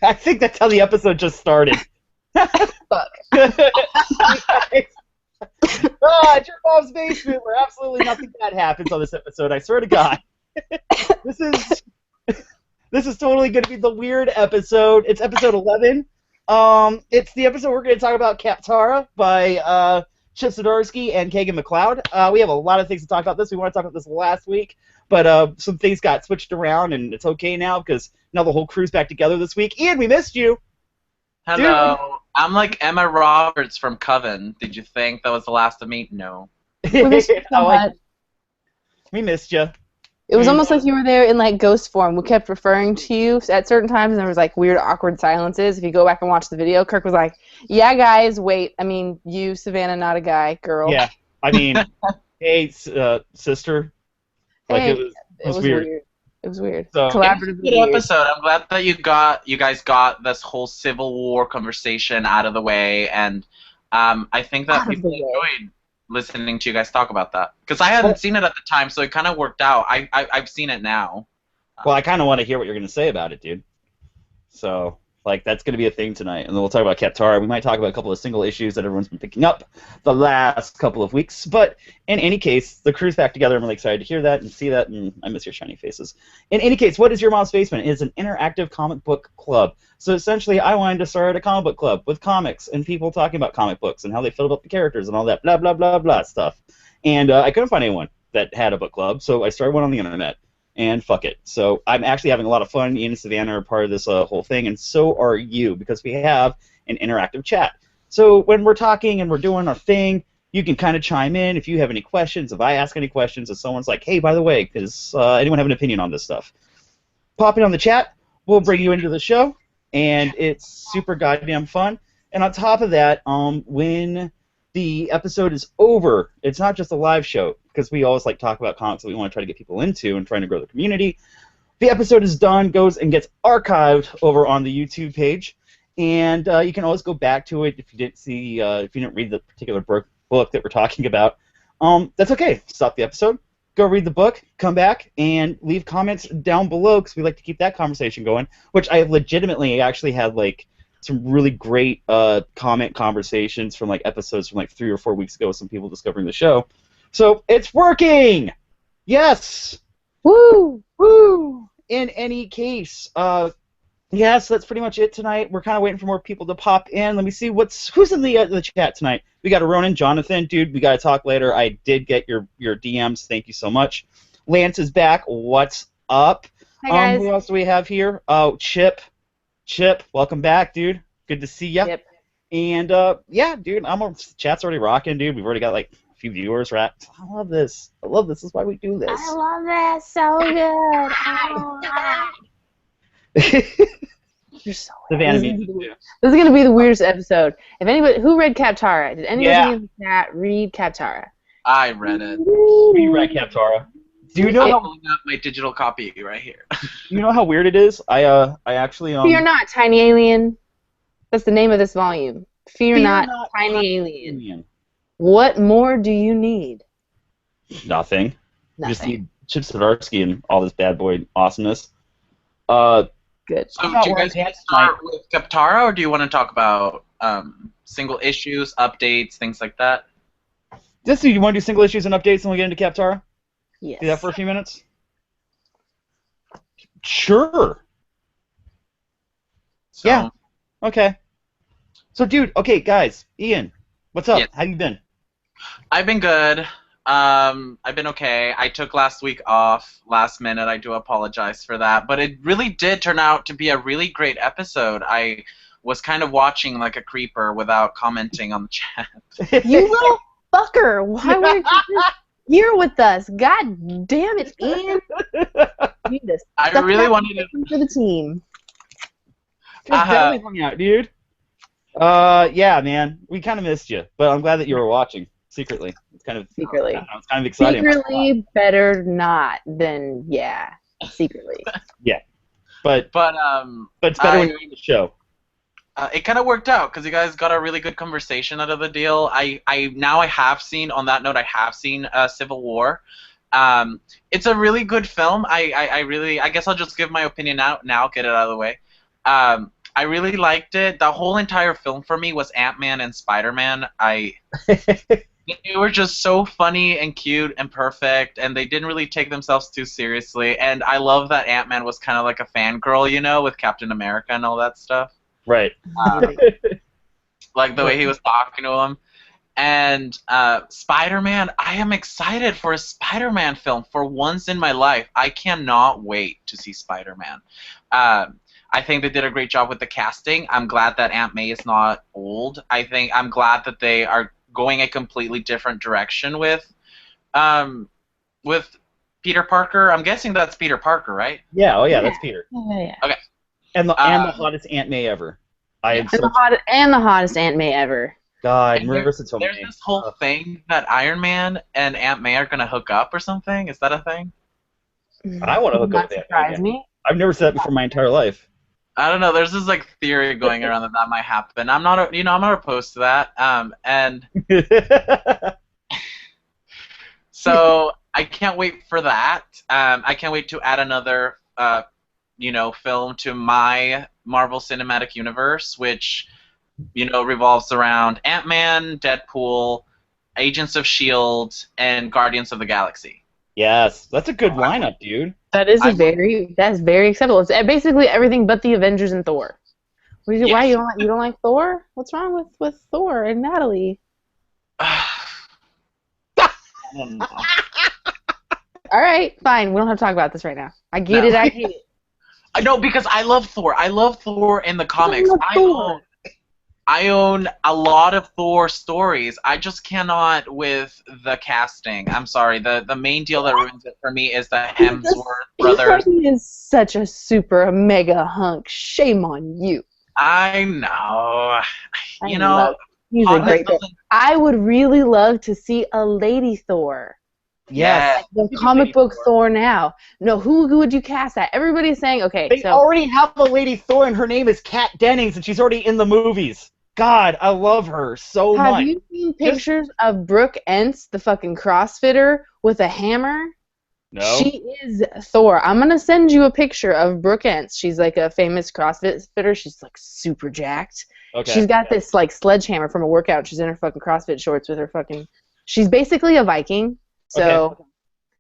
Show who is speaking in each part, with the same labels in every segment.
Speaker 1: I think that's how the episode just started.
Speaker 2: Fuck.
Speaker 1: It's your mom's basement where absolutely nothing bad happens on this episode. I swear to God. This is totally going to be the weird episode. It's episode 11. It's the episode we're going to talk about Kaptara by Chip Zdarsky and Kagan McLeod. We have a lot of things to talk about this. We want to talk about this last week, but some things got switched around, and it's okay now because now the whole crew's back together this week. Ian, we missed you.
Speaker 3: Hello.
Speaker 1: Dude.
Speaker 3: I'm like Emma Roberts from Coven. Did you think that was the last of me? No.
Speaker 2: We missed you so much.
Speaker 1: We missed you.
Speaker 2: It was almost like you were there in like ghost form. We kept referring to you at certain times, and there was like weird, awkward silences. If you go back and watch the video, Kirk was like, "Yeah, guys, wait. I mean, you, Savannah, not a guy, girl."
Speaker 1: Yeah, I mean, hey, sister. Like
Speaker 2: Hey,
Speaker 1: it was weird.
Speaker 2: It was weird.
Speaker 1: So,
Speaker 2: Collaborative.
Speaker 3: Good episode. I'm glad that you guys got this whole Civil War conversation out of the way, and I think that people enjoyed listening to you guys talk about that because I hadn't seen it at the time, so it kind of worked out. I've seen it now.
Speaker 1: Well, I kind of want to hear what you're going to say about it, dude. So, like, that's going to be a thing tonight, and then we'll talk about Kaptara. We might talk about a couple of single issues that everyone's been picking up the last couple of weeks, but in any case, the crew's back together. I'm really excited to hear that and see that, and I miss your shiny faces. In any case, what is Your Mom's Basement? It's an interactive comic book club. So essentially, I wanted to start a comic book club with comics and people talking about comic books and how they filled up the characters and all that blah, blah, blah, blah stuff. And I couldn't find anyone that had a book club, so I started one on the internet. And fuck it. So I'm actually having a lot of fun. Ian and Savannah are part of this whole thing, and so are you, because we have an interactive chat. So when we're talking and we're doing our thing, you can kind of chime in if you have any questions, if I ask any questions, if someone's like, hey, by the way, does anyone have an opinion on this stuff? Pop it on the chat. We'll bring you into the show, and it's super goddamn fun. And on top of that, when the episode is over, it's not just a live show, because we always like talk about comics that we want to try to get people into and trying to grow the community. The episode is done, goes and gets archived over on the YouTube page, and you can always go back to it if you didn't see, if you didn't read the particular book that we're talking about. That's okay. Stop the episode, go read the book, come back, and leave comments down below, because we like to keep that conversation going. Which I have legitimately actually had like some really great comment conversations from like episodes from like 3 or 4 weeks ago with some people discovering the show. So it's working! Yes!
Speaker 2: Woo!
Speaker 1: Woo! In any case, yes, that's pretty much it tonight. We're kind of waiting for more people to pop in. Let me see who's in the chat tonight. We got a Ronan, Jonathan, dude. We gotta talk later. I did get your DMs. Thank you so much. Lance is back. What's up?
Speaker 2: Hi guys.
Speaker 1: Who else do we have here? Oh, Chip. Chip, welcome back, dude. Good to see ya.
Speaker 2: Yep.
Speaker 1: And yeah, dude, chat's already rocking, dude. We've already got like a few viewers wrapped. I love this. I love this. This is why we do this.
Speaker 2: I love this so good. You're so
Speaker 1: Savannah,
Speaker 2: this
Speaker 1: me
Speaker 2: is gonna be the weirdest episode. If anybody who read Kaptara? Did anybody
Speaker 1: Yeah.
Speaker 2: in the chat read Kaptara?
Speaker 3: I read it.
Speaker 1: You right, Kaptara. Do you know
Speaker 3: I'm
Speaker 1: how
Speaker 3: pulling up my digital copy right here.
Speaker 1: you know how weird it is? I actually
Speaker 2: Fear not, tiny alien. That's the name of this volume. Fear not, tiny alien.
Speaker 1: alien.
Speaker 2: What more do you need?
Speaker 1: Nothing. You just
Speaker 2: Nothing.
Speaker 1: need Chip Zdarsky and all this bad boy awesomeness.
Speaker 2: Good.
Speaker 3: So do you guys want to start with Kaptara, or do you want to talk about single issues, updates, things like that?
Speaker 1: Just do you want to do single issues and updates and we'll get into Kaptara?
Speaker 2: Yes.
Speaker 1: Do that for a few minutes? Sure.
Speaker 3: So,
Speaker 1: Yeah. Okay. So, dude, okay, guys, Ian, what's up?
Speaker 3: Yes.
Speaker 1: How you been?
Speaker 3: I've been good. I've been okay. I took last week off, last minute. I do apologize for that. But it really did turn out to be a really great episode. I was kind of watching like a creeper without commenting on the chat.
Speaker 2: You little fucker! Why were you here with us? God damn it, Ian! You need to
Speaker 3: I
Speaker 2: suck
Speaker 3: really
Speaker 2: that
Speaker 3: wanted to.
Speaker 2: for the team.
Speaker 1: Just definitely hung out, dude. Yeah, man, we kind of missed you, but I'm glad that you were watching secretly. It's kind of
Speaker 2: Secretly.
Speaker 1: I don't know, it's kind of exciting.
Speaker 2: Secretly, better not than yeah. Secretly.
Speaker 1: But
Speaker 3: But
Speaker 1: it's better when you're in the show.
Speaker 3: it kind of worked out because you guys got a really good conversation out of the deal. I have seen, on that note, I have seen Civil War. It's a really good film. I guess I'll just give my opinion now, get it out of the way. I really liked it. The whole entire film for me was Ant-Man and Spider-Man. They were just so funny and cute and perfect, and they didn't really take themselves too seriously. And I love that Ant-Man was kind of like a fangirl, you know, with Captain America and all that stuff.
Speaker 1: Right.
Speaker 3: Like the way he was talking to him. And Spider-Man, I am excited for a Spider-Man film for once in my life. I cannot wait to see Spider-Man. I think they did a great job with the casting. I'm glad that Aunt May is not old. I'm glad that they are going a completely different direction with Peter Parker. I'm guessing that's Peter Parker, right?
Speaker 1: Yeah. Oh yeah, that's Peter.
Speaker 2: Yeah.
Speaker 3: Okay.
Speaker 1: And the hottest Aunt May ever.
Speaker 2: And the hottest Aunt May ever.
Speaker 1: God,
Speaker 3: And
Speaker 1: Marissa Tomei.
Speaker 3: There's this whole thing that Iron Man and Aunt May are gonna hook up or something. Is that a thing?
Speaker 1: I want to hook up with Aunt May. I've never said that before in my entire life.
Speaker 3: I don't know. There's this like theory going around that might happen. I'm not opposed to that. And so I can't wait for that. I can't wait to add another film to my Marvel Cinematic Universe, which revolves around Ant-Man, Deadpool, Agents of S.H.I.E.L.D., and Guardians of the Galaxy.
Speaker 1: Yes, that's a good lineup, dude.
Speaker 2: That's very acceptable. It's basically everything but the Avengers and Thor. Why you don't like Thor? What's wrong with Thor and Natalie? All right, fine. We don't have to talk about this right now. I get it. I hate it.
Speaker 3: I know, because I love Thor. I love Thor in the comics. I own a lot of Thor stories. I just cannot with the casting. I'm sorry. The main deal that ruins it for me is the Hemsworth brothers.
Speaker 2: He is such a super mega hunk. Shame on you.
Speaker 3: I know.
Speaker 2: He's a great Thor. I would really love to see a lady Thor.
Speaker 1: Yes.
Speaker 2: The comic book Thor now. No, who would you cast that? Everybody's saying, okay.
Speaker 1: They already have a lady Thor, and her name is Kat Dennings, and she's already in the movies. God, I love her so much.
Speaker 2: Have you seen pictures of Brooke Ence, the fucking CrossFitter, with a hammer?
Speaker 1: No.
Speaker 2: She is Thor. I'm going to send you a picture of Brooke Ence. She's like a famous CrossFitter. She's like super jacked. Okay. She's got this like sledgehammer from a workout. She's in her fucking CrossFit shorts with her fucking... She's basically a Viking. So
Speaker 1: okay.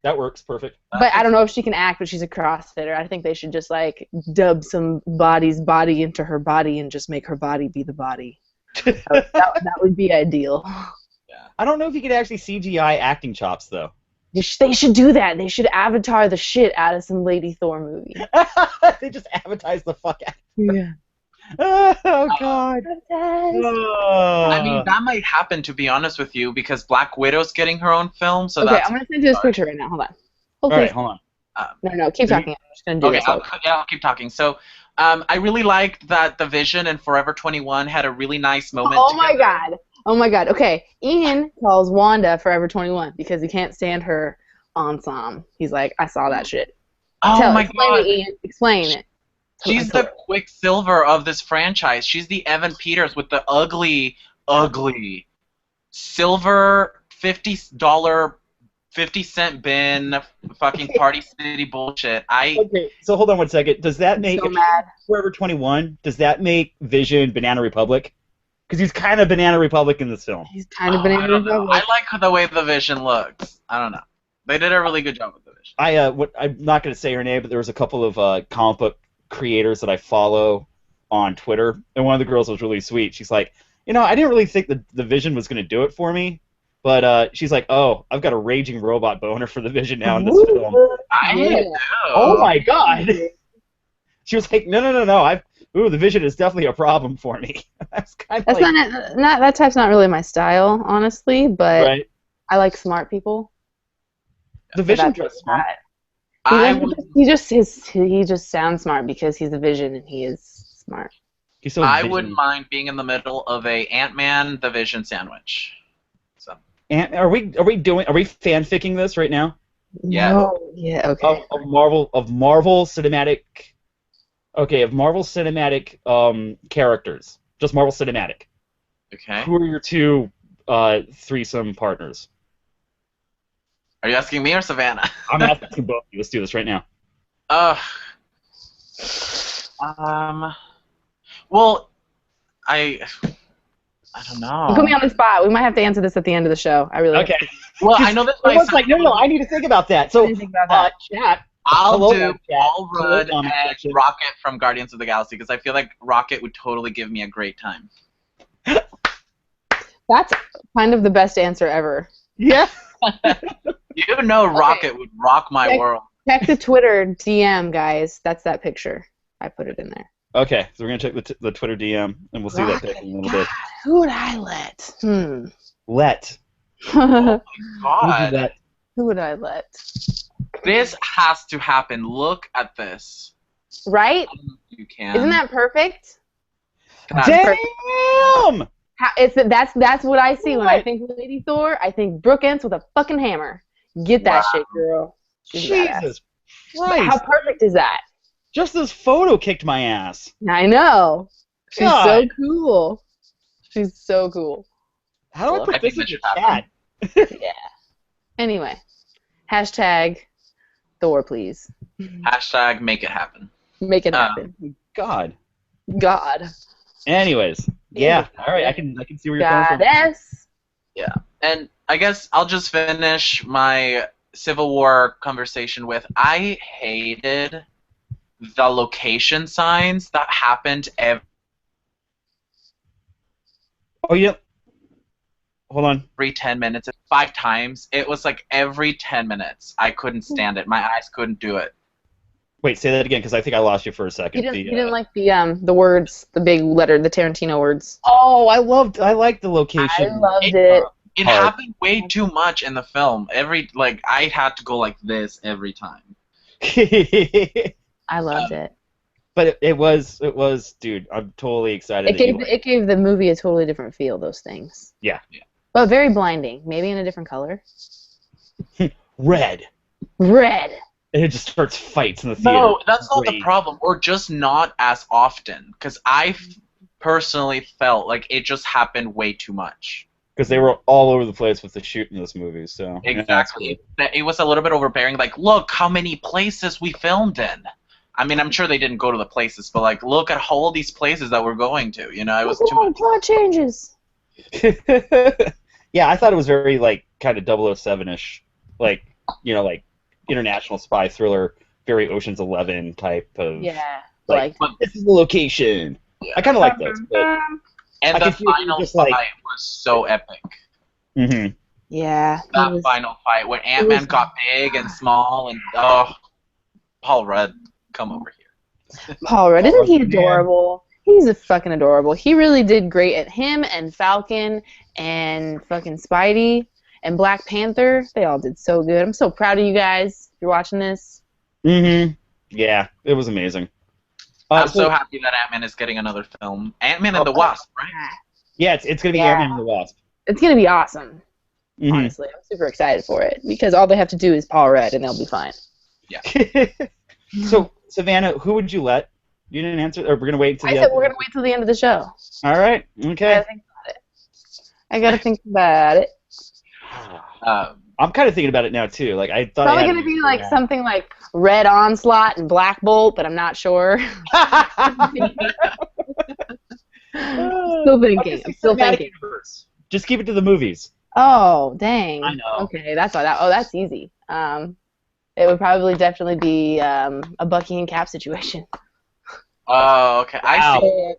Speaker 1: That works perfect.
Speaker 2: But I don't know if she can act, but she's a CrossFitter. I think they should just like dub some body's body into her body and just make her body be the body. that would be ideal.
Speaker 1: Yeah. I don't know if you could actually CGI acting chops though.
Speaker 2: They should do that. They should avatar the shit out of some Lady Thor movie.
Speaker 1: They just advertise the fuck out.
Speaker 2: Yeah.
Speaker 1: Oh God.
Speaker 3: I mean, that might happen, to be honest with you, because Black Widow's getting her own film. So
Speaker 2: okay, I'm gonna send you this picture right now. Hold on.
Speaker 1: All right, hold
Speaker 2: on. No, keep talking. I'm just gonna do this.
Speaker 3: I'll keep talking. So, I really liked that the Vision and Forever 21 had a really nice moment.
Speaker 2: Oh my God. Okay, Ian calls Wanda Forever 21 because he can't stand her ensemble. He's like, I saw that shit.
Speaker 3: Oh my God.
Speaker 2: Explain it, Ian. Explain it.
Speaker 3: She's the Quicksilver of this franchise. She's the Evan Peters with the ugly silver $50 50-cent bin fucking Party City bullshit.
Speaker 1: Okay, so hold on one second. Does that make Forever 21? Does that make Vision Banana Republic? Because he's kind of Banana Republic in this film.
Speaker 2: He's kind of Banana Republic.
Speaker 3: I like the way the Vision looks. I don't know. They did a really good job with the Vision.
Speaker 1: I'm not going to say her name, but there was a couple of comic book creators that I follow on Twitter, and one of the girls was really sweet. She's like, I didn't really think the Vision was going to do it for me, but she's like, oh, I've got a raging robot boner for the Vision now in this film. Oh my God. She was like, no. The Vision is definitely a problem for me. That's
Speaker 2: not that type's not really my style, honestly, but
Speaker 1: right.
Speaker 2: I like smart people.
Speaker 1: The Vision just smart.
Speaker 2: He just sounds smart because he's a Vision and he is smart.
Speaker 3: I wouldn't mind being in the middle of a Ant-Man the Vision sandwich. So.
Speaker 1: Are we fanficking this right now?
Speaker 3: Yeah.
Speaker 2: No. Yeah. Okay.
Speaker 1: Of Marvel Cinematic. Okay, of Marvel Cinematic characters, just Marvel Cinematic.
Speaker 3: Okay.
Speaker 1: Who are your two threesome partners?
Speaker 3: Are you asking me or Savannah?
Speaker 1: I'm asking both of you. Let's do this right now.
Speaker 3: Well, I don't know.
Speaker 2: You put me on the spot. We might have to answer this at the end of the show. I really
Speaker 1: Okay.
Speaker 2: have to.
Speaker 3: Well, I know this might
Speaker 1: Everyone's
Speaker 3: sound
Speaker 1: like, no, I need to think about that.
Speaker 2: I
Speaker 1: So,
Speaker 2: didn't think about that.
Speaker 1: chat.
Speaker 3: I'll
Speaker 1: Hello,
Speaker 3: do
Speaker 1: chat.
Speaker 3: Paul
Speaker 1: Hello,
Speaker 3: Rudd
Speaker 1: comment
Speaker 3: and
Speaker 1: section.
Speaker 3: Rocket from Guardians of the Galaxy because I feel like Rocket would totally give me a great time.
Speaker 2: That's kind of the best answer ever.
Speaker 1: Yeah.
Speaker 3: You know, Rocket would rock my
Speaker 2: Yeah.
Speaker 3: world.
Speaker 2: Check the Twitter DM, guys. That's that picture. I put it in there.
Speaker 1: Okay, so we're gonna check the Twitter DM, and we'll see that pic in a little bit.
Speaker 2: Who would I let?
Speaker 1: Let.
Speaker 3: God,
Speaker 1: That.
Speaker 2: Who would I let?
Speaker 3: this has to happen. Look at this.
Speaker 2: Right?
Speaker 3: You can.
Speaker 2: Isn't that perfect?
Speaker 3: That's
Speaker 1: Damn!
Speaker 2: That's what I see when I think Lady Thor. I think Brooke Ents with a fucking hammer. Get that
Speaker 3: Wow.
Speaker 2: shit, girl. She's badass.
Speaker 1: Jesus Christ!
Speaker 2: How perfect is that?
Speaker 1: Just this photo kicked my ass.
Speaker 2: I know. She's
Speaker 1: God.
Speaker 2: so cool. She's so cool.
Speaker 1: How do I
Speaker 2: Well,
Speaker 1: put
Speaker 3: I think
Speaker 1: this in
Speaker 3: that should
Speaker 1: the
Speaker 3: happen.
Speaker 1: chat?
Speaker 2: Yeah. Anyway, hashtag Thor, please.
Speaker 3: Hashtag make it happen.
Speaker 2: Make it happen.
Speaker 1: God.
Speaker 2: God.
Speaker 1: Anyways, yeah. All right, I can see where you're coming from.
Speaker 2: Goddess.
Speaker 3: And I guess I'll just finish my Civil War conversation with I hated the location signs that happened
Speaker 1: Oh yeah. Hold on.
Speaker 3: every 10 minutes, 5 times. It was like every 10 minutes. I couldn't stand it. My eyes couldn't do it.
Speaker 1: Wait, say that again, because I think I lost you for a second.
Speaker 2: You didn't like the words, the big letter, the Tarantino words.
Speaker 1: Oh, I liked the location.
Speaker 2: I loved it.
Speaker 3: It
Speaker 1: Hard.
Speaker 3: happened way too much in the film. I had to go like this every time.
Speaker 2: I loved it.
Speaker 1: But it was, dude. I'm totally excited.
Speaker 2: It gave the movie a totally different feel. Those things.
Speaker 1: Yeah.
Speaker 2: But very blinding. Maybe in a different color.
Speaker 1: Red.
Speaker 2: Red.
Speaker 1: And it just starts fights in the theater.
Speaker 3: No, that's not the
Speaker 1: Great.
Speaker 3: problem. Or just not as often. Because I personally felt like it just happened way too much.
Speaker 1: Because they were all over the place with the shoot in this movie. So
Speaker 3: Exactly. It was a little bit overbearing. Like, look how many places we filmed in. I mean, I'm sure they didn't go to the places, but like, look at all these places that we're going to. You know, it was too much.
Speaker 2: Plot changes.
Speaker 1: Yeah, I thought it was very like kind of 007-ish, like like international spy thriller, very Ocean's 11 type of.
Speaker 2: Yeah.
Speaker 1: Like,
Speaker 3: But,
Speaker 1: this is the location.
Speaker 3: yeah.
Speaker 1: I kind of like those. But,
Speaker 3: And
Speaker 1: I
Speaker 3: the
Speaker 1: can see it
Speaker 3: final
Speaker 1: just,
Speaker 3: fight
Speaker 1: like-
Speaker 3: was so epic.
Speaker 1: mhm.
Speaker 2: Yeah.
Speaker 3: That final fight when Ant-Man
Speaker 2: was-
Speaker 3: got big and small and Paul Rudd, come over here.
Speaker 2: Paul Rudd, isn't he
Speaker 1: Man.
Speaker 2: adorable? He's a fucking adorable. He really did great at him and Falcon and fucking Spidey and Black Panther. They all did so good. I'm so proud of you guys. If you're watching this.
Speaker 1: Mhm. Yeah, it was amazing.
Speaker 3: I'm so happy that Ant-Man is getting another film. Ant-Man and the Wasp, right?
Speaker 1: Yeah, it's gonna be
Speaker 2: Yeah.
Speaker 1: Ant-Man and the Wasp.
Speaker 2: It's gonna be awesome.
Speaker 1: Mhm.
Speaker 2: Honestly, I'm super excited for it because all they have to do is Paul Rudd and they'll be fine.
Speaker 1: So Savannah, who would you let? You didn't answer, or we're gonna wait until
Speaker 2: I
Speaker 1: the
Speaker 2: said
Speaker 1: end?
Speaker 2: we're gonna wait till the end of the show.
Speaker 1: All right. Okay.
Speaker 2: I gotta think about it.
Speaker 1: I'm kind of thinking about it now too. Like I thought.
Speaker 2: Probably
Speaker 1: I had
Speaker 2: gonna be like something like Red Onslaught and Black Bolt, but I'm not sure. Still thinking. I'm still thinking.
Speaker 1: Just keep it to the movies.
Speaker 2: Oh, dang.
Speaker 1: I know.
Speaker 2: Okay, that's why that. Oh, that's easy. It would probably definitely be a Bucky and Cap situation.
Speaker 3: Oh, okay. I see.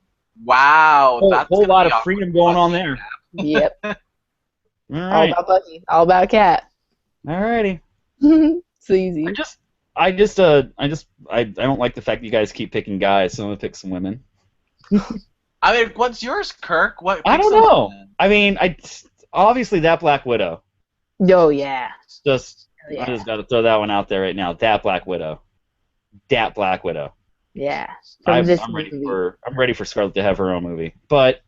Speaker 3: Wow. That's
Speaker 1: Whole
Speaker 3: gonna
Speaker 1: lot
Speaker 3: be
Speaker 1: of
Speaker 3: awkward.
Speaker 1: freedom going on there.
Speaker 2: Yep.
Speaker 1: All
Speaker 2: All
Speaker 1: right.
Speaker 2: about Bucky. All about Cap.
Speaker 1: All righty.
Speaker 2: It's easy.
Speaker 1: I don't like the fact that you guys keep picking guys, so I'm gonna pick some women.
Speaker 3: I mean, what's yours, Kirk? What?
Speaker 1: I don't know. I mean, obviously that Black Widow.
Speaker 2: Oh yeah.
Speaker 1: Just
Speaker 2: Hell yeah.
Speaker 1: I just gotta throw that one out there right now. That Black Widow. That Black Widow.
Speaker 2: Yeah.
Speaker 1: I'm
Speaker 2: this
Speaker 1: ready
Speaker 2: movie.
Speaker 1: for Scarlett to have her own movie, but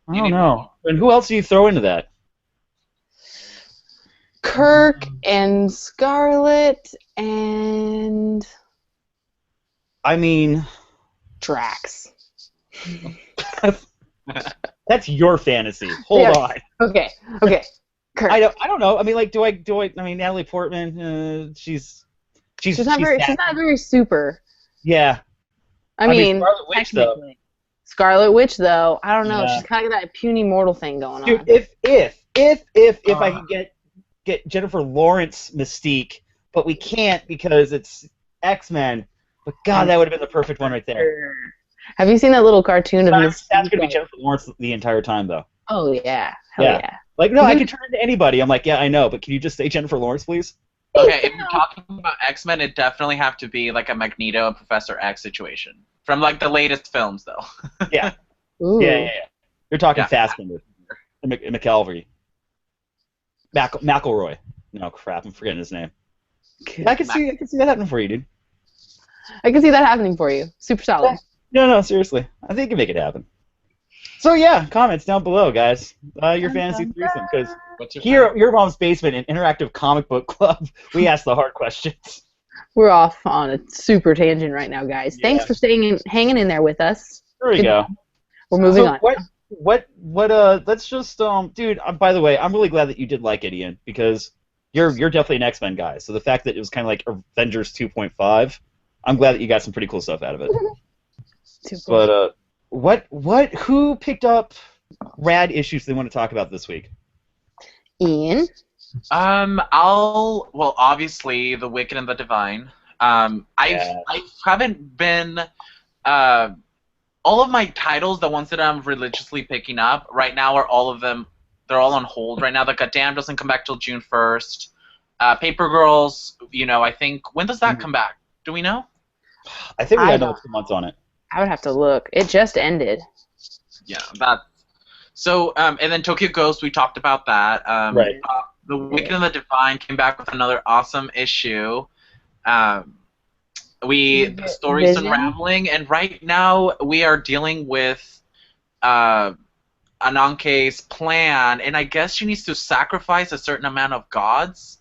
Speaker 1: I
Speaker 3: You
Speaker 1: don't
Speaker 3: need
Speaker 1: know. And who else do you throw into that?
Speaker 2: Kirk and Scarlet and
Speaker 1: I mean,
Speaker 2: Drax.
Speaker 1: that's your fantasy. Hold
Speaker 2: Yeah.
Speaker 1: on.
Speaker 2: Okay. Kirk.
Speaker 1: I don't know. I mean, like, do I? I mean, Natalie Portman. She's
Speaker 2: She's not very super.
Speaker 1: Yeah.
Speaker 2: I mean,
Speaker 1: Scarlet Witch, though.
Speaker 2: technically. Scarlet Witch, though, I don't know.
Speaker 1: Yeah.
Speaker 2: She's kind of got that puny mortal thing going
Speaker 1: Dude,
Speaker 2: on.
Speaker 1: if I could get Jennifer Lawrence Mystique, but we can't because it's X-Men. But God, that would have been the perfect one right there.
Speaker 2: Have you seen that little cartoon of
Speaker 1: That's
Speaker 2: Mystique?
Speaker 1: gonna be Jennifer Lawrence the entire time, though.
Speaker 2: Oh yeah, hell
Speaker 1: Yeah.
Speaker 2: yeah.
Speaker 1: Like, no, I can turn into anybody. I'm like, yeah, I know, but can you just say Jennifer Lawrence, please?
Speaker 3: Okay, if you're talking about X-Men, it definitely have to be like a Magneto and Professor X situation. From like the latest films, though.
Speaker 1: Yeah.
Speaker 2: Ooh.
Speaker 1: Yeah. You're talking
Speaker 3: Yeah.
Speaker 1: Fassbender, McElvery, McElroy. No crap, I'm forgetting his name. I can see that happening for you, dude.
Speaker 2: I can see that happening for you. Super solid.
Speaker 1: No, seriously, I think you can make it happen. So yeah, comments down below, guys. Your fantasy threesome, because here at Your Mom's Basement, an interactive comic book club, we ask the hard questions.
Speaker 2: We're off on a super tangent right now, guys.
Speaker 1: Yeah.
Speaker 2: Thanks for hanging in there with us.
Speaker 1: There we go.
Speaker 2: We're moving on.
Speaker 1: What? Let's just dude. By the way, I'm really glad that you did like it, Ian, because you're definitely an X-Men guy. So the fact that it was kind of like Avengers 2.5, I'm glad that you got some pretty cool stuff out of it. But who picked up rad issues they want to talk about this week?
Speaker 2: Ian?
Speaker 3: Obviously, The Wicked and the Divine. I haven't been, all of my titles, the ones that I'm religiously picking up, right now are all of them, they're all on hold right now. The Goddamn doesn't come back till June 1st. Paper Girls, I think, when does that come back? Do we know?
Speaker 1: I think we got another 2 months on it.
Speaker 2: I would have to look. It just ended.
Speaker 3: Yeah, so, and then Tokyo Ghost, we talked about that.
Speaker 1: Right.
Speaker 3: The Wicked and the Divine came back with another awesome issue. The story's unraveling, and right now we are dealing with Ananke's plan, and I guess she needs to sacrifice a certain amount of gods.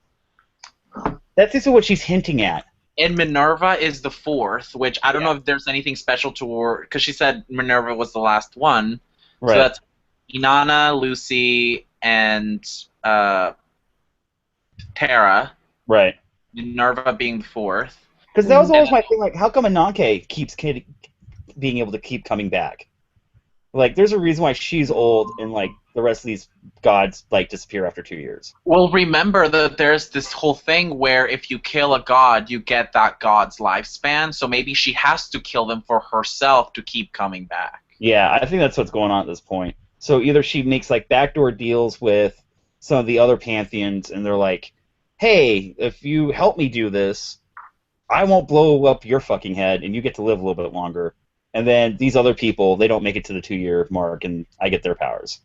Speaker 1: That's basically what she's hinting at.
Speaker 3: And Minerva is the fourth, which I don't know if there's anything special to her, because she said Minerva was the last one.
Speaker 1: Right.
Speaker 3: So that's Inanna, Lucy, and Terra.
Speaker 1: Right.
Speaker 3: Minerva being the fourth.
Speaker 1: Because that was always my thing. Like, how come Ananke keeps being able to keep coming back? Like, there's a reason why she's old, and like the rest of these gods like disappear after 2 years.
Speaker 3: Well, remember that there's this whole thing where if you kill a god, you get that god's lifespan. So maybe she has to kill them for herself to keep coming back.
Speaker 1: Yeah, I think that's what's going on at this point. So either she makes like backdoor deals with some of the other pantheons, and they're like, "Hey, if you help me do this, I won't blow up your fucking head, and you get to live a little bit longer." And then these other people, they don't make it to the 2-year mark, and I get their powers.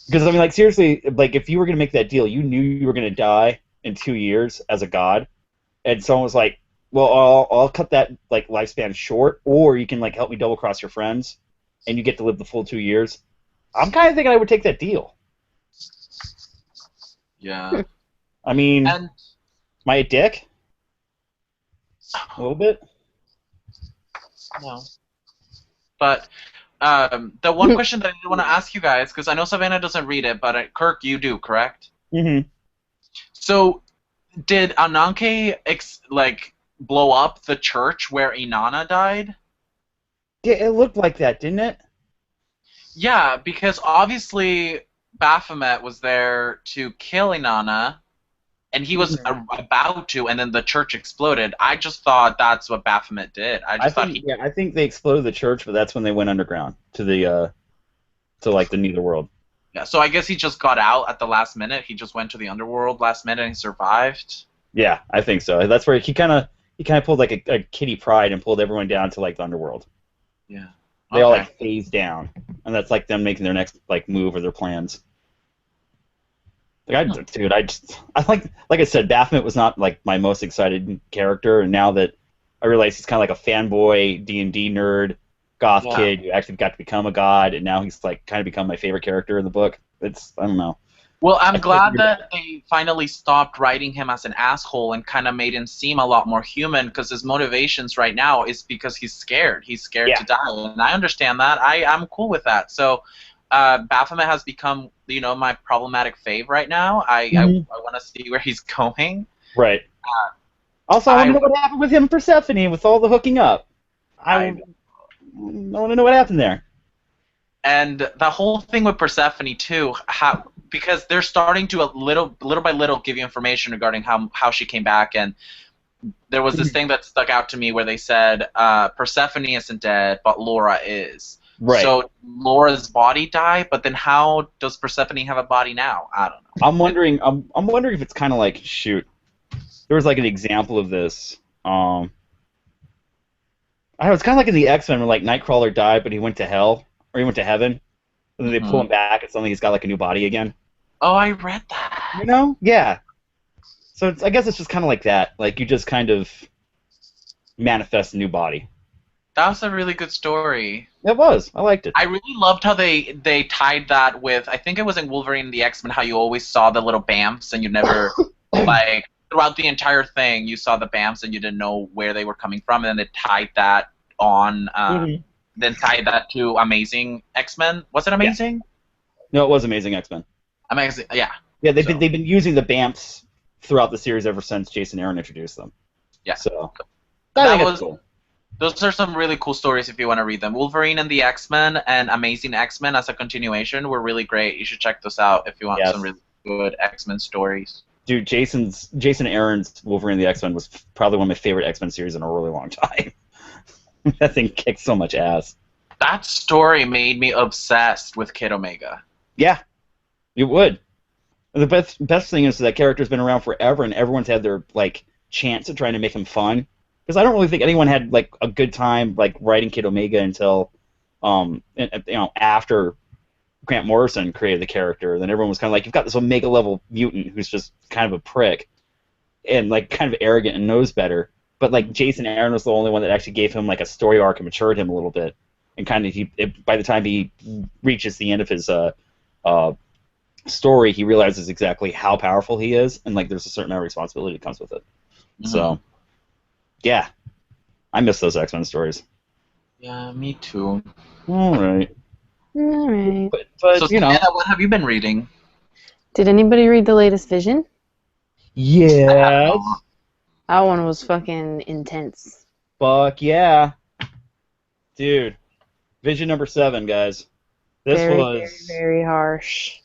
Speaker 1: Because, I mean, like, seriously, like, if you were going to make that deal, you knew you were going to die in 2 years as a god, and someone was like, well, I'll cut that, like, lifespan short, or you can, like, help me double-cross your friends, and you get to live the full 2 years. I'm kind of thinking I would take that deal.
Speaker 3: Yeah.
Speaker 1: I mean,
Speaker 3: And
Speaker 1: am I a dick? A little bit?
Speaker 3: no. But the one question that I want to ask you guys, because I know Savannah doesn't read it, but Kirk, you do, correct?
Speaker 1: Mm-hmm.
Speaker 3: So, did Ananke blow up the church where Inanna died?
Speaker 1: Yeah, it looked like that, didn't it?
Speaker 3: Yeah, because obviously Baphomet was there to kill Inanna, and he was about to, and then the church exploded. I just thought that's what Baphomet did. I
Speaker 1: think they exploded the church, but that's when they went underground to the the Netherworld.
Speaker 3: Yeah, so I guess he just got out at the last minute. He just went to the underworld last minute and he survived.
Speaker 1: Yeah, I think so. That's where he kind of pulled like a Kitty Pryde and pulled everyone down to like the underworld.
Speaker 3: Yeah.
Speaker 1: They all like phase down, and that's like them making their next like move or their plans. Like I like I said, Baphomet was not like my most excited character, and now that I realize he's kind of like a fanboy D&D nerd, goth kid who actually got to become a god, and now he's like kind of become my favorite character in the book. I don't know.
Speaker 3: Well, I'm glad that they finally stopped writing him as an asshole and kind of made him seem a lot more human, because his motivations right now is because he's scared. He's scared to die, and I understand that. I'm cool with that. So Baphomet has become, my problematic fave right now. I want to see where he's going.
Speaker 1: Right. Also, I want to know what happened with him and Persephone with all the hooking up. want to know what happened there.
Speaker 3: And the whole thing with Persephone too, because they're starting to little by little give you information regarding how she came back, and there was this thing that stuck out to me where they said Persephone isn't dead, but Laura is.
Speaker 1: Right.
Speaker 3: So Laura's body died, but then how does Persephone have a body now? I don't know.
Speaker 1: I'm wondering. I'm wondering if it's kind of like, shoot, there was like an example of this. I don't know. It's kind of like in the X-Men where like Nightcrawler died, but he went to hell or he went to heaven, and then they pull him back, and suddenly he's got like a new body again.
Speaker 3: Oh, I read that.
Speaker 1: You know? Yeah. So I guess it's just kind of like that. Like you just kind of manifest a new body.
Speaker 3: That was a really good story.
Speaker 1: It was. I liked it.
Speaker 3: I really loved how they tied that with, I think it was in Wolverine and the X-Men, how you always saw the little BAMFs and you never, like, throughout the entire thing, you saw the BAMFs and you didn't know where they were coming from, and then they tied that on, then tied that to Amazing X-Men. Was it Amazing?
Speaker 1: No, it was Amazing X-Men.
Speaker 3: Amazing, yeah.
Speaker 1: Yeah, they've been using the BAMFs throughout the series ever since Jason Aaron introduced them.
Speaker 3: Yeah.
Speaker 1: So
Speaker 3: that was
Speaker 1: cool.
Speaker 3: Those are some really cool stories if you want to read them. Wolverine and the X-Men and Amazing X-Men as a continuation were really great. You should check those out if you want some really good X-Men stories.
Speaker 1: Dude, Jason Aaron's Wolverine and the X-Men was probably one of my favorite X-Men series in a really long time. That thing kicked so much ass.
Speaker 3: That story made me obsessed with Kid Omega.
Speaker 1: Yeah, it would. The best thing is that character's been around forever, and everyone's had their like chance at trying to make him fun. Because I don't really think anyone had like a good time like writing Kid Omega until, after Grant Morrison created the character. Then everyone was kind of like, you've got this Omega level mutant who's just kind of a prick, and like kind of arrogant and knows better. But like Jason Aaron was the only one that actually gave him like a story arc and matured him a little bit. And kind of by the time he reaches the end of his story, he realizes exactly how powerful he is, and like there's a certain amount of responsibility that comes with it. Mm-hmm. So. Yeah, I miss those X-Men stories.
Speaker 3: Yeah, me too.
Speaker 1: All right. But
Speaker 3: so, Savannah, what have you been reading?
Speaker 2: Did anybody read the latest Vision?
Speaker 1: Yes.
Speaker 2: That one was fucking intense.
Speaker 1: Fuck yeah. Dude, Vision number 7, guys. This was
Speaker 2: very harsh.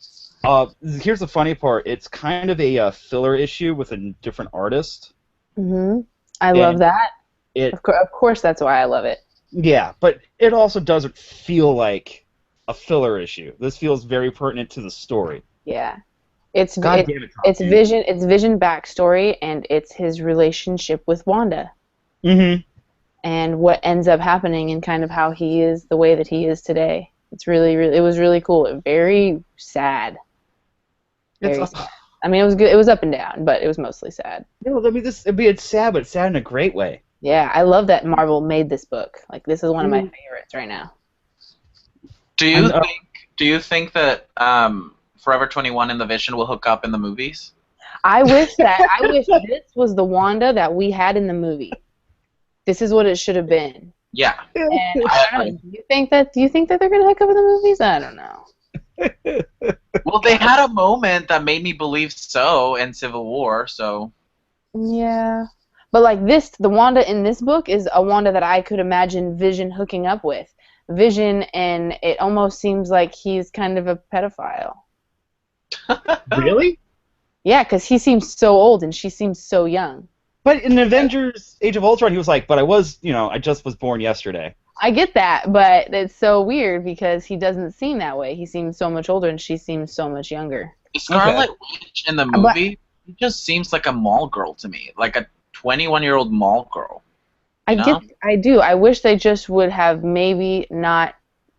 Speaker 1: Here's the funny part. It's kind of a filler issue with a different artist.
Speaker 2: Mm-hmm. I love that. Of course, that's why I love it.
Speaker 1: Yeah, but it also doesn't feel like a filler issue. This feels very pertinent to the story.
Speaker 2: Yeah, it's Vision. It's Vision backstory, and it's his relationship with Wanda.
Speaker 1: Mm-hmm.
Speaker 2: And what ends up happening, and kind of how he is the way that he is today. It's really, it was really cool. Very sad. Very sad. I mean, it was good. It was up and down, but it was mostly sad.
Speaker 1: No, I mean, it's sad, but it's sad in a great way.
Speaker 2: Yeah, I love that Marvel made this book. Like, this is one of my favorites right now.
Speaker 3: Do you think that Forever 21 and the Vision will hook up in the movies?
Speaker 2: I wish this was the Wanda that we had in the movie. This is what it should have been.
Speaker 3: Yeah.
Speaker 2: And I don't know. Do you think that they're gonna hook up in the movies? I don't know.
Speaker 3: Well, they had a moment that made me believe so in Civil War, so...
Speaker 2: Yeah. But, like, the Wanda in this book is a Wanda that I could imagine Vision hooking up with. Vision, and it almost seems like he's kind of a pedophile.
Speaker 1: Really?
Speaker 2: Yeah, because he seems so old and she seems so young.
Speaker 1: But in Avengers Age of Ultron, he was like, but I just was born yesterday.
Speaker 2: I get that, but it's so weird because he doesn't seem that way. He seems so much older and she sems so much younger.
Speaker 3: Scarlet Witch in the movie it just seems like a mall girl to me, like a 21-year-old mall girl.
Speaker 2: I do. I wish they just would have maybe not.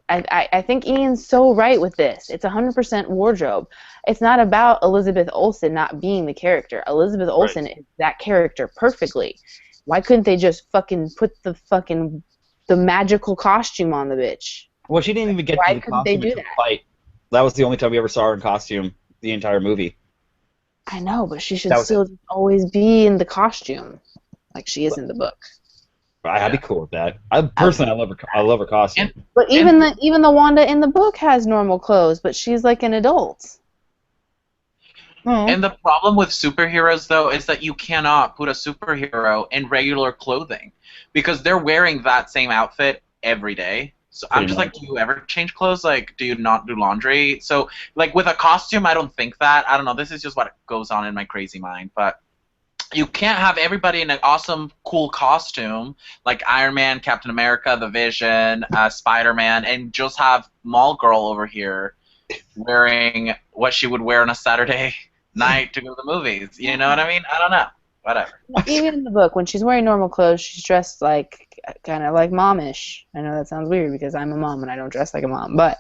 Speaker 2: I think Ian's so right with this. It's 100% wardrobe. It's not about Elizabeth Olsen not being the character. Elizabeth Olsen is that character perfectly. Why couldn't they just fucking put the magical costume on the bitch?
Speaker 1: Well, she didn't even get to the costume until the fight. That was the only time we ever saw her in costume the entire movie.
Speaker 2: I know, but she should still always be in the costume, like she is in the book.
Speaker 1: I'd be cool with that. I love her costume.
Speaker 2: But even the Wanda in the book has normal clothes, but she's like an adult.
Speaker 3: And the problem with superheroes, though, is that you cannot put a superhero in regular clothing because they're wearing that same outfit every day. So I'm
Speaker 1: Pretty
Speaker 3: just
Speaker 1: much.
Speaker 3: like, do you ever change clothes? Like, do you not do laundry? So, like, with a costume, I don't think that. I don't know. This is just what goes on in my crazy mind. But you can't have everybody in an awesome, cool costume like Iron Man, Captain America, The Vision, Spider-Man, and just have Mall Girl over here wearing what she would wear on a Saturday night to go to the movies. You know what I mean? I don't know. Whatever.
Speaker 2: Even in the book, when she's wearing normal clothes, she's dressed like kind of like momish. I know that sounds weird because I'm a mom and I don't dress like a mom, but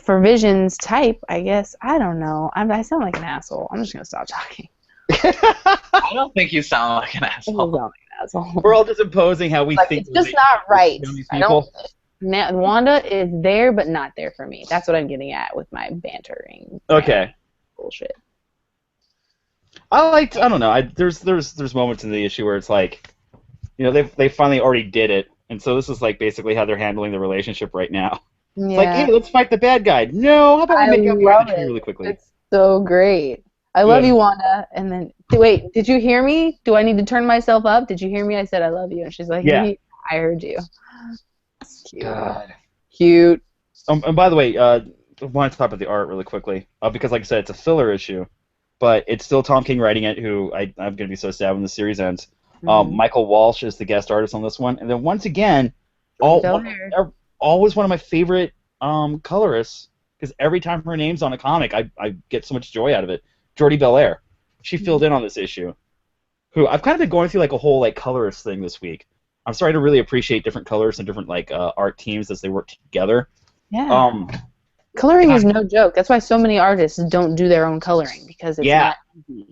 Speaker 2: for Vision's type, I guess I don't know. I sound like an asshole. I'm just gonna stop talking.
Speaker 3: I don't think you sound like an
Speaker 2: I just
Speaker 3: asshole.
Speaker 2: sound like an asshole.
Speaker 1: We're all just imposing how we
Speaker 2: Like,
Speaker 1: think.
Speaker 2: it's just not right.
Speaker 1: These
Speaker 2: I
Speaker 1: people.
Speaker 2: don't. Wanda is there, but not there for me. That's what I'm getting at with my bantering.
Speaker 1: Okay.
Speaker 2: Bullshit.
Speaker 1: I don't know. There's moments in the issue where it's like, you know, they finally already did it, and so this is like basically how they're handling the relationship right now.
Speaker 2: Yeah.
Speaker 1: It's like, hey, let's fight the bad guy. No, how about we make up
Speaker 2: love
Speaker 1: the
Speaker 2: it.
Speaker 1: really quickly?
Speaker 2: It's so great. I love
Speaker 1: Yeah.
Speaker 2: you, Wanda. And then, wait, did you hear me? Do I need to turn myself up? Did you hear me? I said I love you. And she's like,
Speaker 1: Yeah.
Speaker 2: I heard you. It's cute.
Speaker 1: God.
Speaker 2: Cute.
Speaker 1: And by the way, I want to talk about the art really quickly because, like I said, it's a filler issue, but it's still Tom King writing it. Who I'm going to be so sad when the series ends. Michael Walsh is the guest artist on this one, and then once again, always one of my favorite colorists because every time her name's on a comic, I get so much joy out of it. Jordi Belair, she filled in on this issue. Who I've kind of been going through like a whole like colorist thing this week. I'm starting to really appreciate different colors and different like art teams as they work together.
Speaker 2: Yeah. Coloring is no joke. That's why so many artists don't do their own coloring because it's not easy.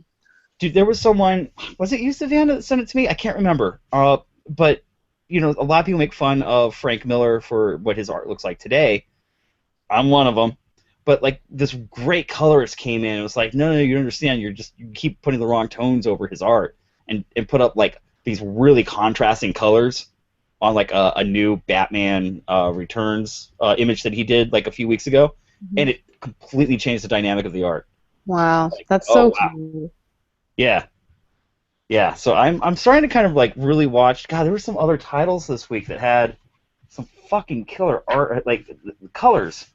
Speaker 1: Dude, there was someone. Was it you, Savannah, that sent it to me? I can't remember. But you know, a lot of people make fun of Frank Miller for what his art looks like today. I'm one of them. But like this great colorist came in and was like, no, you don't understand. You keep putting the wrong tones over his art and put up like these really contrasting colors on like a new Batman Returns image that he did like a few weeks ago, and it completely changed the dynamic of the art.
Speaker 2: Wow,
Speaker 1: Like,
Speaker 2: that's
Speaker 1: oh,
Speaker 2: so
Speaker 1: wow.
Speaker 2: cool.
Speaker 1: Yeah. So I'm starting to kind of like really watch. God, there were some other titles this week that had some fucking killer art, like the colors.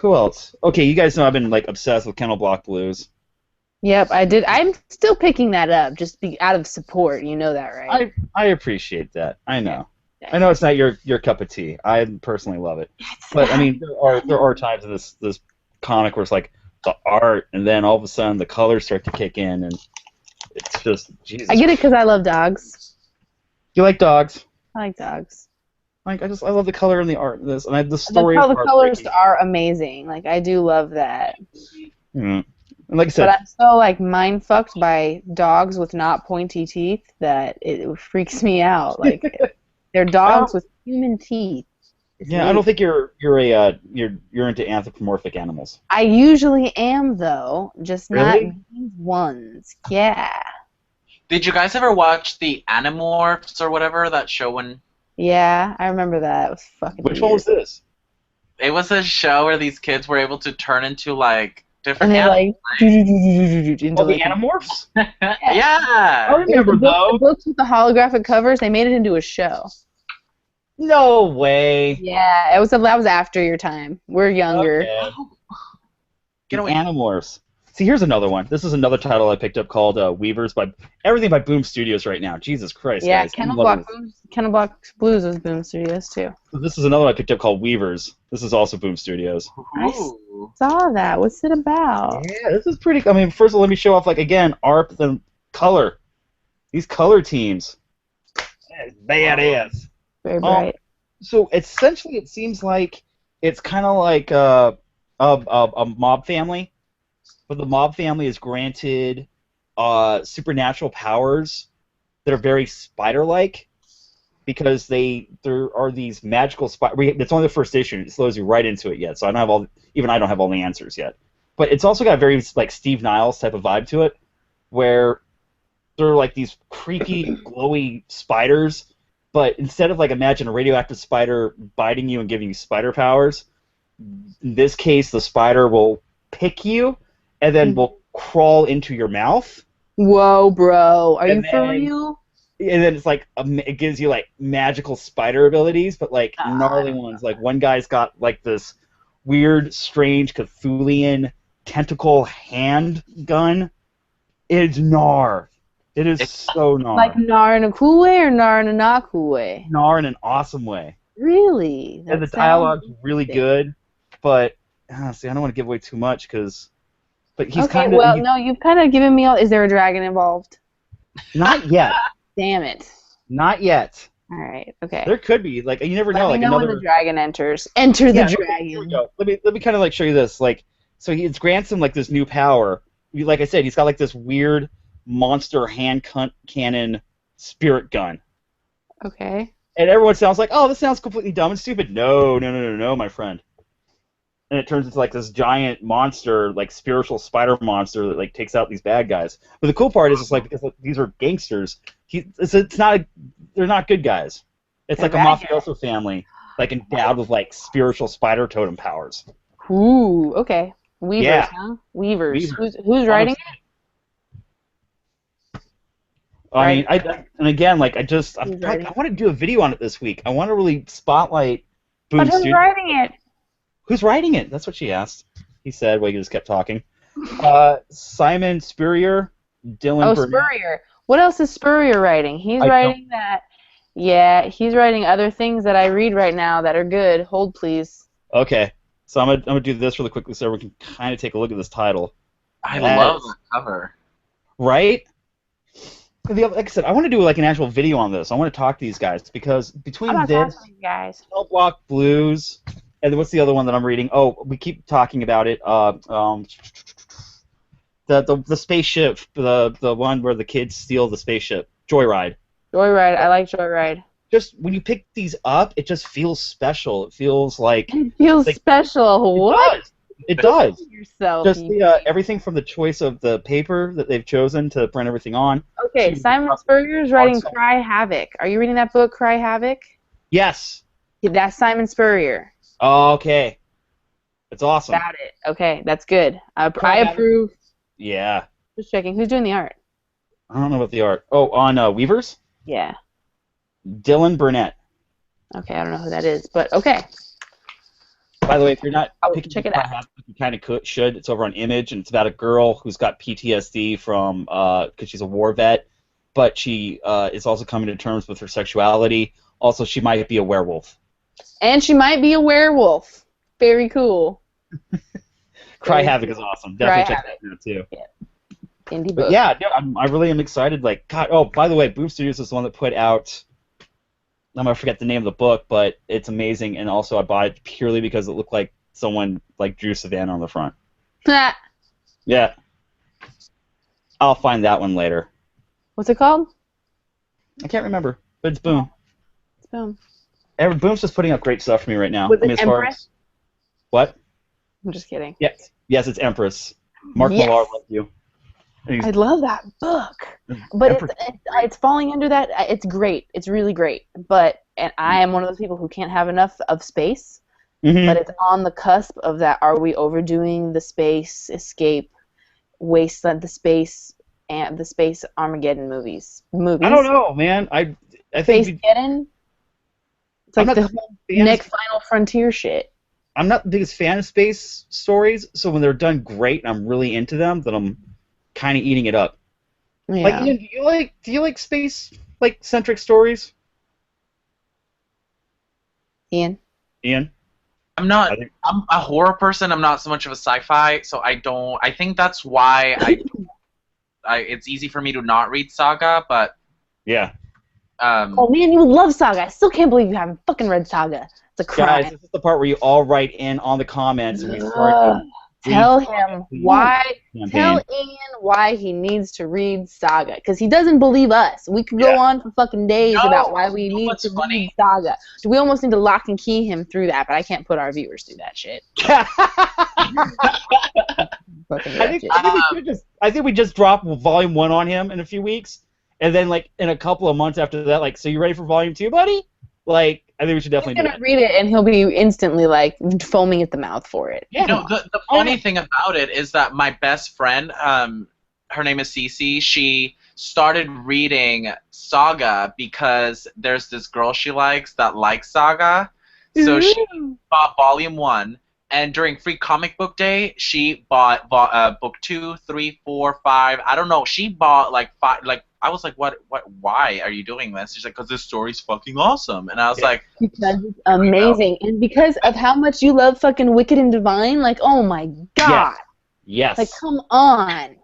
Speaker 1: Who else? Okay, you guys know I've been like obsessed with Kennel Block Blues.
Speaker 2: Yep, I did. I'm still picking that up just out of support. You know that, right?
Speaker 1: I appreciate that. I know. I know it's not your cup of tea. I personally love it. But I mean, there are times in this comic where it's like the art, and then all of a sudden the colors start to kick in, and it's just Jesus.
Speaker 2: I get it because I love dogs.
Speaker 1: You like dogs?
Speaker 2: I like dogs.
Speaker 1: Like I love the color and the art in this, and the story.
Speaker 2: The colors are amazing. Like I do love that.
Speaker 1: And like I said,
Speaker 2: but I'm so like mind fucked by dogs with not pointy teeth that it freaks me out. Like they're dogs with human teeth. It's
Speaker 1: yeah,
Speaker 2: weird.
Speaker 1: I don't think you're into anthropomorphic animals.
Speaker 2: I usually am though, just
Speaker 1: Really?
Speaker 2: not these ones. Yeah.
Speaker 3: Did you guys ever watch the Animorphs or whatever, that show when...
Speaker 2: Yeah, I remember that. It was fucking
Speaker 1: Which
Speaker 2: weird.
Speaker 1: one was this?
Speaker 3: It was a show where these kids were able to turn into, like, different
Speaker 2: And they
Speaker 3: animals.
Speaker 2: into
Speaker 1: Oh, the
Speaker 2: like
Speaker 1: Animorphs?
Speaker 3: Yeah!
Speaker 1: I remember
Speaker 2: the
Speaker 1: those.
Speaker 2: books with the holographic covers. They made it into a show.
Speaker 1: No way.
Speaker 2: Yeah, that was after your time. We're younger.
Speaker 1: Okay.
Speaker 3: Get
Speaker 1: The
Speaker 3: away.
Speaker 1: Animorphs. See, here's another one. This is another title I picked up called Weavers by everything by Boom Studios right now. Jesus Christ,
Speaker 2: Yeah,
Speaker 1: guys.
Speaker 2: Kennel Block Blues was Boom Studios too.
Speaker 1: This is another one I picked up called Weavers. This is also Boom Studios.
Speaker 3: Ooh.
Speaker 2: Saw that. What's it about?
Speaker 1: Yeah, this is pretty. I mean, first of all, let me show off like again art, then color. These color teams. Badass.
Speaker 2: Very bright.
Speaker 1: So essentially, it seems like it's kind of like a mob family, but the mob family is granted supernatural powers that are very spider-like because there are these magical spider. It's only the first issue. It slows you right into it yet, so I don't have all the answers yet. But it's also got a very like Steve Niles type of vibe to it, where they're like these creepy, glowy spiders. But instead of like imagine a radioactive spider biting you and giving you spider powers, in this case the spider will pick you and then will crawl into your mouth.
Speaker 2: Whoa, bro. Are
Speaker 1: And
Speaker 2: you for
Speaker 1: then-
Speaker 2: real?
Speaker 1: and then it's like it gives you like magical spider abilities, but like gnarly ones. Like one guy's got like this weird, strange Cthulian tentacle hand gun. It's gnar. It is so gnar.
Speaker 2: Like gnar in a cool way or gnar in a not cool way?
Speaker 1: Gnar in an awesome way.
Speaker 2: Really?
Speaker 1: And the dialogue's really good, but see, I don't want to give away too much but he's
Speaker 2: okay.
Speaker 1: kind of
Speaker 2: Well, no, you've kind of given me all. Is there a dragon involved?
Speaker 1: not yet.
Speaker 2: Damn it.
Speaker 1: Not yet.
Speaker 2: All right. Okay.
Speaker 1: There could be like you never know.
Speaker 2: Let me
Speaker 1: Like
Speaker 2: know
Speaker 1: another.
Speaker 2: when the dragon enters. Enter the
Speaker 1: Yeah,
Speaker 2: dragon.
Speaker 1: here we go. Let me kind of like show you this. Like, so it grants him like this new power. Like I said, he's got like this weird monster hand cannon spirit gun.
Speaker 2: Okay.
Speaker 1: And everyone sounds like, oh, this sounds completely dumb and stupid. No, my friend. And it turns into like this giant monster, like spiritual spider monster that like takes out these bad guys. But the cool part is, it's like because these are gangsters, they're not good guys. It's
Speaker 2: They're
Speaker 1: like a
Speaker 2: bad
Speaker 1: mafioso family, like endowed with like spiritual spider totem powers.
Speaker 2: Ooh. Okay. Weavers,
Speaker 1: Yeah.
Speaker 2: huh? Weavers.
Speaker 1: Weavers.
Speaker 2: Who's writing it?
Speaker 1: I mean, and again, like I
Speaker 2: writing
Speaker 1: want to do a video on it this week. I want to really spotlight Boom
Speaker 2: But who's
Speaker 1: Studios.
Speaker 2: writing it?
Speaker 1: Who's writing it? That's what she asked. He said while he just kept talking. Simon Spurrier, Dylan
Speaker 2: Oh,
Speaker 1: Burnett.
Speaker 2: Spurrier. What else is Spurrier writing? He's writing that. Yeah, he's writing other things that I read right now that are good. Hold, please.
Speaker 1: Okay, so I'm gonna do this really quickly so everyone can kind of take a look at this title.
Speaker 3: I love that cover.
Speaker 1: Right? Like I said, I want to do like an actual video on this. I want to talk to these guys because between
Speaker 2: I'm not
Speaker 1: this,
Speaker 2: talking to you guys.
Speaker 1: Cell Block Blues, and then what's the other one that I'm reading? Oh, we keep talking about it. The spaceship, the one where the kids steal the spaceship, Joyride.
Speaker 2: Joyride. I like Joyride.
Speaker 1: Just when you pick these up, it just feels special. It feels like
Speaker 2: It feels
Speaker 1: like,
Speaker 2: special. What?
Speaker 1: It does.
Speaker 2: Yourself.
Speaker 1: Just everything from the choice of the paper that they've chosen to print everything on.
Speaker 2: Okay, Simon Spurrier is writing Cry Havoc. Are you reading that book, Cry Havoc?
Speaker 1: Yes.
Speaker 2: Yeah, that's Simon Spurrier.
Speaker 1: Okay. It's awesome.
Speaker 2: Got it. Okay, that's good. I
Speaker 1: Havoc.
Speaker 2: approve.
Speaker 1: Yeah.
Speaker 2: Just checking. Who's doing the art?
Speaker 1: I don't know about the art. Oh, on Weavers?
Speaker 2: Yeah.
Speaker 1: Dylan Burnett.
Speaker 2: Okay, I don't know who that is, but okay.
Speaker 1: By the way, if you're not picking
Speaker 2: check it
Speaker 1: Cry
Speaker 2: out.
Speaker 1: Havoc, you kind of should. It's over on Image, and it's about a girl who's got PTSD from because she's a war vet, but she is also coming to terms with her sexuality. Also, she might be a werewolf.
Speaker 2: And she might be a werewolf. Very cool.
Speaker 1: Cry Havoc is awesome. Definitely check that out too.
Speaker 2: Yeah. Indie book.
Speaker 1: But yeah, I really am excited. Like, God, oh, by the way, Boom Studios is the one that put out. I'm gonna forget the name of the book, but it's amazing. And also, I bought it purely because it looked like someone like drew Savannah on the front. Yeah. I'll find that one later.
Speaker 2: What's it called?
Speaker 1: I can't remember, but it's Boom.
Speaker 2: It's Boom.
Speaker 1: Boom's just putting up great stuff for me right now.
Speaker 2: Was it
Speaker 1: as far
Speaker 2: Empress?
Speaker 1: as what?
Speaker 2: I'm just kidding.
Speaker 1: Yes, it's Empress. Mark
Speaker 2: Yes.
Speaker 1: Millar loves you. And
Speaker 2: I
Speaker 1: he's-
Speaker 2: love that book. But
Speaker 1: Empress.
Speaker 2: it's falling under that. It's great. It's really great. And I am one of those people who can't have enough of space.
Speaker 1: Mhm.
Speaker 2: But it's on the cusp of that. Are we overdoing the space escape, wasteland, the space Armageddon movies?
Speaker 1: I don't know, man. I think
Speaker 2: Spacegeddon. It's
Speaker 1: I'm
Speaker 2: like
Speaker 1: not
Speaker 2: the whole
Speaker 1: the fan
Speaker 2: next
Speaker 1: of-
Speaker 2: Final Frontier shit.
Speaker 1: I'm not the biggest fan of space stories, so when they're done great and I'm really into them, then I'm kind of eating it up.
Speaker 2: Yeah.
Speaker 1: Like, Ian, do you like space centric stories?
Speaker 2: Ian.
Speaker 3: I'm not.
Speaker 1: I think-
Speaker 3: I'm a horror person. I'm not so much of a sci-fi, so I don't. I think that's why it's easy for me to not read Saga. But
Speaker 1: Yeah.
Speaker 2: Oh man, you love Saga. I still can't believe you haven't fucking read Saga. It's a crime.
Speaker 1: Guys, this is the part where you all write in on the comments and we start
Speaker 2: Tell him why.
Speaker 1: campaign.
Speaker 2: Tell Ian why he needs to read Saga, because he doesn't believe us. We could go
Speaker 1: Yeah.
Speaker 2: on for fucking days
Speaker 3: No,
Speaker 2: about why we
Speaker 3: you know
Speaker 2: need
Speaker 3: what's
Speaker 2: to
Speaker 3: funny?
Speaker 2: read Saga. So we almost need to lock and key him through that, but I can't put our viewers through that shit. Fucking wretched.
Speaker 1: I think we just drop volume 1 on him in a few weeks, and then like in a couple of months after that, like, so you ready for volume 2, buddy? Like, I think we should
Speaker 2: He's
Speaker 1: definitely do
Speaker 2: gonna
Speaker 1: that.
Speaker 2: read it and he'll be instantly like foaming at the mouth for it.
Speaker 1: Yeah.
Speaker 3: the funny thing about it is that my best friend, her name is Cece. She started reading Saga because there's this girl she likes that likes Saga. So she bought volume 1, and during Free Comic Book Day, she bought book 2, 3, 4, 5. I don't know. She bought like 5. Like I was like, what? Why are you doing this? She's like, because this story's fucking awesome. And I was like,
Speaker 2: because it's amazing, and because of how much you love fucking Wicked and Divine. Like, oh my god.
Speaker 1: Yes.
Speaker 2: Like, come on.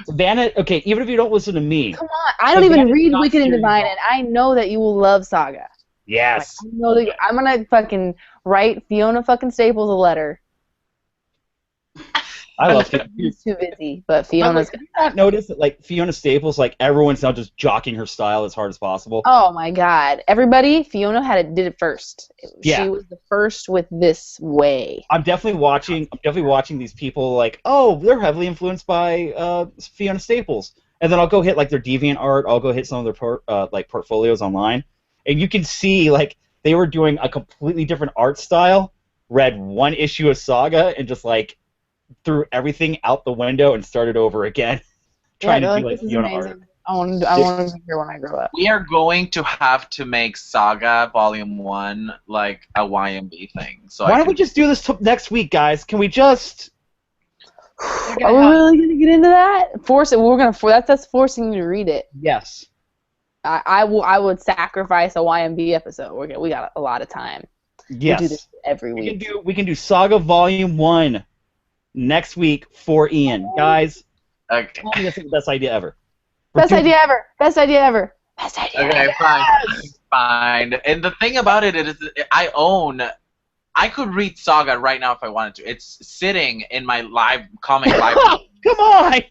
Speaker 1: Savannah, okay, even if you don't listen to me.
Speaker 2: Come on. I don't even read Wicked and Divine, and I know that you will love Saga.
Speaker 1: Yes.
Speaker 2: Like, I know that I'm gonna fucking write Fiona fucking Staples a letter.
Speaker 1: I love Fiona.
Speaker 2: She's too busy, but Fiona's.
Speaker 1: Have you not noticed that, like, Fiona Staples, like, everyone's now just jockeying her style as hard as possible?
Speaker 2: Oh my god! Everybody, Fiona did it first.
Speaker 1: Yeah.
Speaker 2: She was the first with this way.
Speaker 1: I'm definitely watching these people like, oh, they're heavily influenced by Fiona Staples, and then I'll go hit like their DeviantArt, I'll go hit some of their like portfolios online, and you can see like they were doing a completely different art style, read one issue of Saga, and just like threw everything out the window and started over again, trying to do like Fiona art.
Speaker 2: I want to be here when I grow up.
Speaker 3: we are going to have to make Saga Volume 1 like a YMB thing. So
Speaker 1: Why don't we just do this next week, guys? Can we just?
Speaker 2: Are we really gonna get into that? Force it. We're gonna. That's forcing you to read it.
Speaker 1: Yes.
Speaker 2: I would sacrifice a YMB episode. We got a lot of time.
Speaker 1: Yes.
Speaker 2: We do this every week.
Speaker 1: We can do Saga Volume 1 next week for Ian, guys.
Speaker 3: Okay.
Speaker 1: I think that's the best idea ever.
Speaker 2: Best idea ever. Best idea ever. Best idea.
Speaker 3: Okay,
Speaker 2: ever.
Speaker 3: fine. Fine. And the thing about it is, I could read Saga right now if I wanted to. It's sitting in my comic library.
Speaker 1: Come on!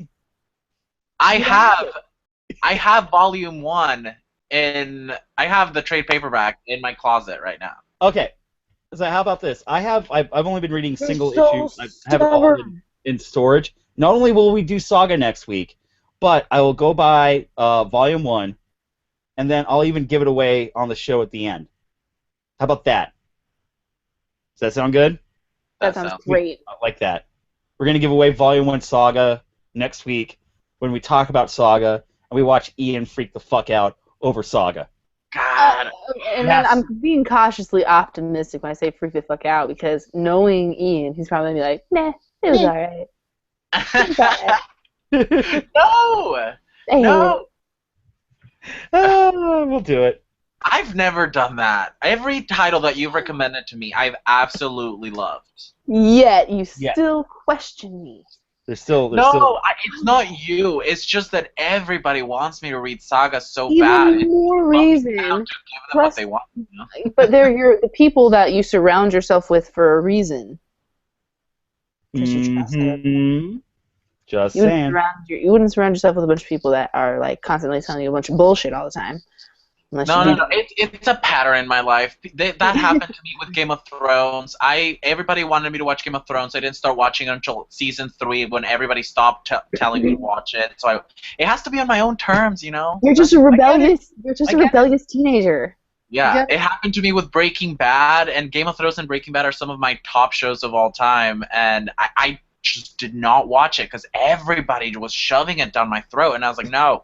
Speaker 3: I have Volume 1 I have the trade paperback in my closet right now.
Speaker 1: Okay. So how about this? I've only been reading single issues. I have it all in storage. Not only will we do Saga next week, but I will go buy Volume 1, and then I'll even give it away on the show at the end. How about that? Does that sound good?
Speaker 2: That sounds great.
Speaker 1: I like that. We're going to give away Volume 1 Saga next week when we talk about Saga, and we watch Ian freak the fuck out over Saga.
Speaker 3: God.
Speaker 2: And then I'm being cautiously optimistic when I say freak the fuck out, because knowing Ian, he's probably going to be like, nah, it was alright.
Speaker 3: No!
Speaker 2: Hey.
Speaker 3: No!
Speaker 1: We'll do it.
Speaker 3: I've never done that. Every title that you've recommended to me, I've absolutely loved.
Speaker 2: Yet you still question me.
Speaker 1: It's
Speaker 3: not you. It's just that everybody wants me to read Saga so bad.
Speaker 2: Even more reason.
Speaker 3: To give them what they want. You know?
Speaker 2: But they're the people that you surround yourself with for a reason.
Speaker 1: Mm-hmm. Just
Speaker 2: you
Speaker 1: saying.
Speaker 2: You wouldn't surround yourself with a bunch of people that are like constantly telling you a bunch of bullshit all the time.
Speaker 3: No. It's a pattern in my life. That happened to me with Game of Thrones. Everybody wanted me to watch Game of Thrones. I didn't start watching it until season 3 when everybody stopped telling me to watch it. So it has to be on my own terms, you know.
Speaker 2: You're just a rebellious teenager.
Speaker 3: Yeah, it happened to me with Breaking Bad, and Game of Thrones and Breaking Bad are some of my top shows of all time, and I just did not watch it because everybody was shoving it down my throat, and I was like, no.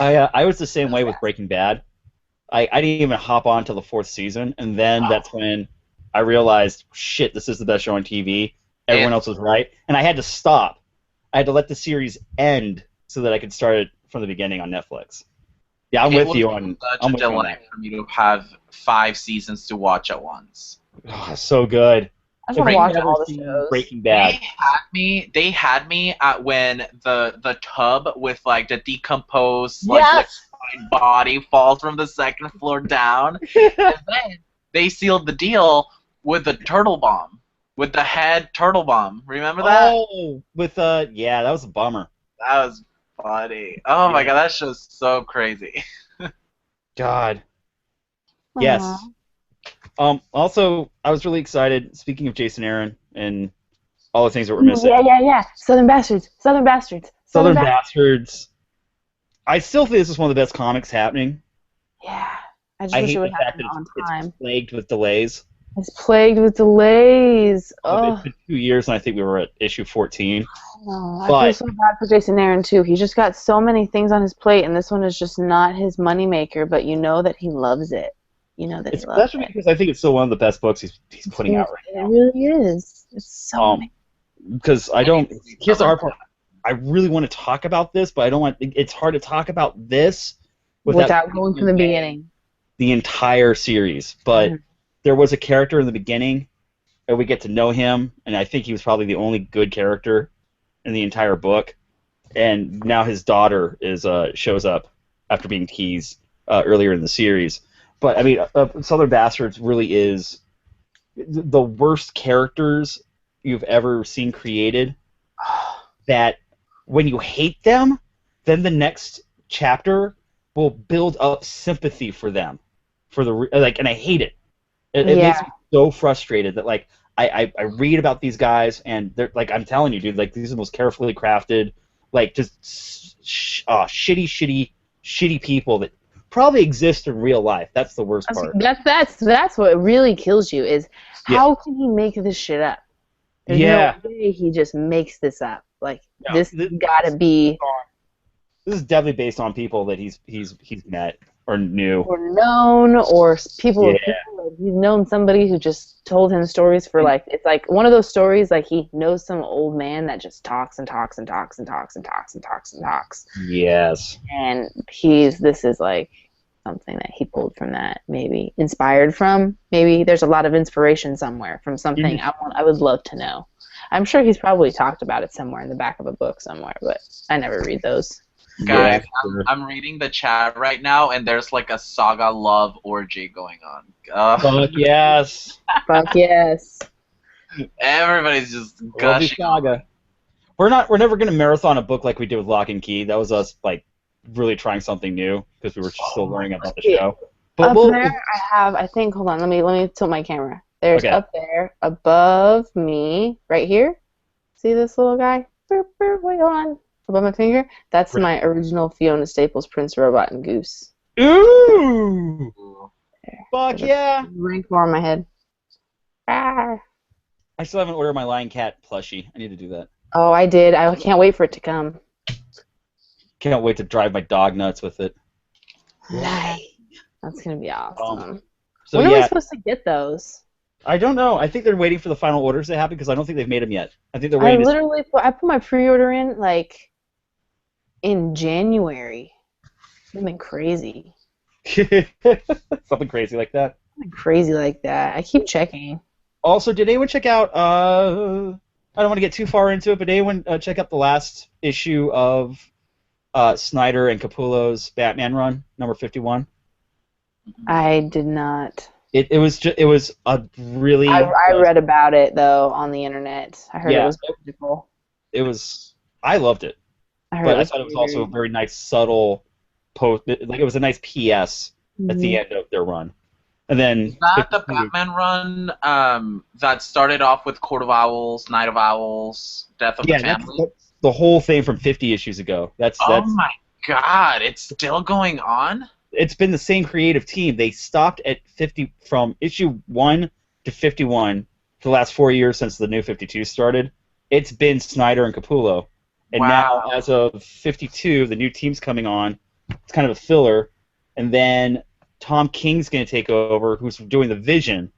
Speaker 1: I was the same way with Breaking Bad. I didn't even hop on till the 4th season, and then that's when I realized, shit, this is the best show on TV. Everyone else was right, and I had to stop. I had to let the series end so that I could start it from the beginning on Netflix. Yeah, I'm with you on.
Speaker 3: Such a delight for me to have 5 seasons to watch at once.
Speaker 1: Oh, so good.
Speaker 2: I just want to watch all the shows.
Speaker 1: Breaking Bad.
Speaker 3: They had me at when the tub with like the decomposed body falls from the 2nd floor down, and then they sealed the deal with the turtle bomb, with the head turtle bomb. Remember that?
Speaker 1: Oh, with that was a bummer.
Speaker 3: That was funny. Oh my god, that show's so crazy.
Speaker 1: God. Yes. Also, I was really excited, speaking of Jason Aaron and all the things that we're missing.
Speaker 2: Yeah. Southern Bastards.
Speaker 1: I still think this is one of the best comics happening.
Speaker 2: Yeah. I just
Speaker 1: I
Speaker 2: wish
Speaker 1: hate
Speaker 2: it would
Speaker 1: the fact
Speaker 2: happen
Speaker 1: that
Speaker 2: on time.
Speaker 1: it's plagued with delays.
Speaker 2: It's plagued with delays. Oh,
Speaker 1: It's been 2 years, and I think we were at issue 14.
Speaker 2: I
Speaker 1: But
Speaker 2: feel so bad for Jason Aaron too. He just got so many things on his plate, and this one is just not his moneymaker. But you know that he loves it. You know that he loves
Speaker 1: especially
Speaker 2: it.
Speaker 1: because I think it's still one of the best books he's putting out right
Speaker 2: It
Speaker 1: now.
Speaker 2: really is. It's so amazing.
Speaker 1: Because I don't. Here's the hard part. I really want to talk about this, but I don't want. It's hard to talk about this
Speaker 2: Without going from the beginning.
Speaker 1: the entire series. But there was a character in the beginning, and we get to know him, and I think he was probably the only good character in the entire book. And now his daughter is shows up after being teased earlier in the series. But I mean, Southern Bastards really is the worst characters you've ever seen created. That when you hate them, then the next chapter will build up sympathy for them, and I hate it. It makes me so frustrated that like I read about these guys and they're like, I'm telling you, dude, like these are the most carefully crafted, like just shitty people that probably exist in real life. That's the worst part.
Speaker 2: That's what really kills you is how can he make this shit up? There's no way he just makes this up. Like this gotta be.
Speaker 1: This is definitely based on people that he's met or knew
Speaker 2: or known or people. Like, he's known somebody who just told him stories for like it's like one of those stories like he knows some old man that just talks and talks and talks and talks and talks and talks and talks.
Speaker 1: Yes.
Speaker 2: And this is like something that he pulled from that, maybe inspired from. Maybe there's a lot of inspiration somewhere from something I would love to know. I'm sure he's probably talked about it somewhere in the back of a book somewhere, but I never read those.
Speaker 3: Guys, I'm reading the chat right now, and there's like a saga love orgy going on.
Speaker 1: Fuck yes.
Speaker 2: Fuck yes.
Speaker 3: Everybody's just gushing.
Speaker 1: Saga. We're never gonna marathon a book like we did with Lock and Key. That was us like really trying something new because we were still learning about the show. But
Speaker 2: up there, I think. Hold on, let me tilt my camera. There's up there above me, right here. See this little guy? Wait, hold on. Above my finger. That's my original Fiona Staples Prince Robot and Goose.
Speaker 1: Ooh! Fuck yeah!
Speaker 2: Rank more on my head. Ah.
Speaker 1: I still haven't ordered my Lion Cat plushie. I need to do that.
Speaker 2: Oh, I did. I can't wait for it to come.
Speaker 1: Can't wait to drive my dog nuts with it.
Speaker 2: Nice. That's gonna be awesome.
Speaker 1: So
Speaker 2: when are we supposed to get those?
Speaker 1: I don't know. I think they're waiting for the final orders to happen because I don't think they've made them yet. I think they're waiting.
Speaker 2: I put my pre-order in like in January. Something crazy.
Speaker 1: Something crazy like that.
Speaker 2: Something crazy like that. I keep checking.
Speaker 1: Also, did anyone check out? I don't want to get too far into it, but did anyone check out the last issue of Snyder and Capullo's Batman run, number 51?
Speaker 2: I did not.
Speaker 1: It was a really.
Speaker 2: I read about it though on the internet. I heard it was beautiful.
Speaker 1: It was. I loved it. I thought it was also a very nice, subtle post. Like it was a nice PS at the end of their run, and then.
Speaker 3: Is that the Batman run that started off with Court of Owls, Night of Owls, Death of the Family?
Speaker 1: That's the whole thing from 50 issues ago. That's.
Speaker 3: Oh my God! It's still going on.
Speaker 1: It's been the same creative team. They stopped at 50 from issue 1 to 51 for the last 4 years since the new 52 started. It's been Snyder and Capullo. And now, as of 52, the new team's coming on. It's kind of a filler. And then Tom King's going to take over, who's doing the Vision.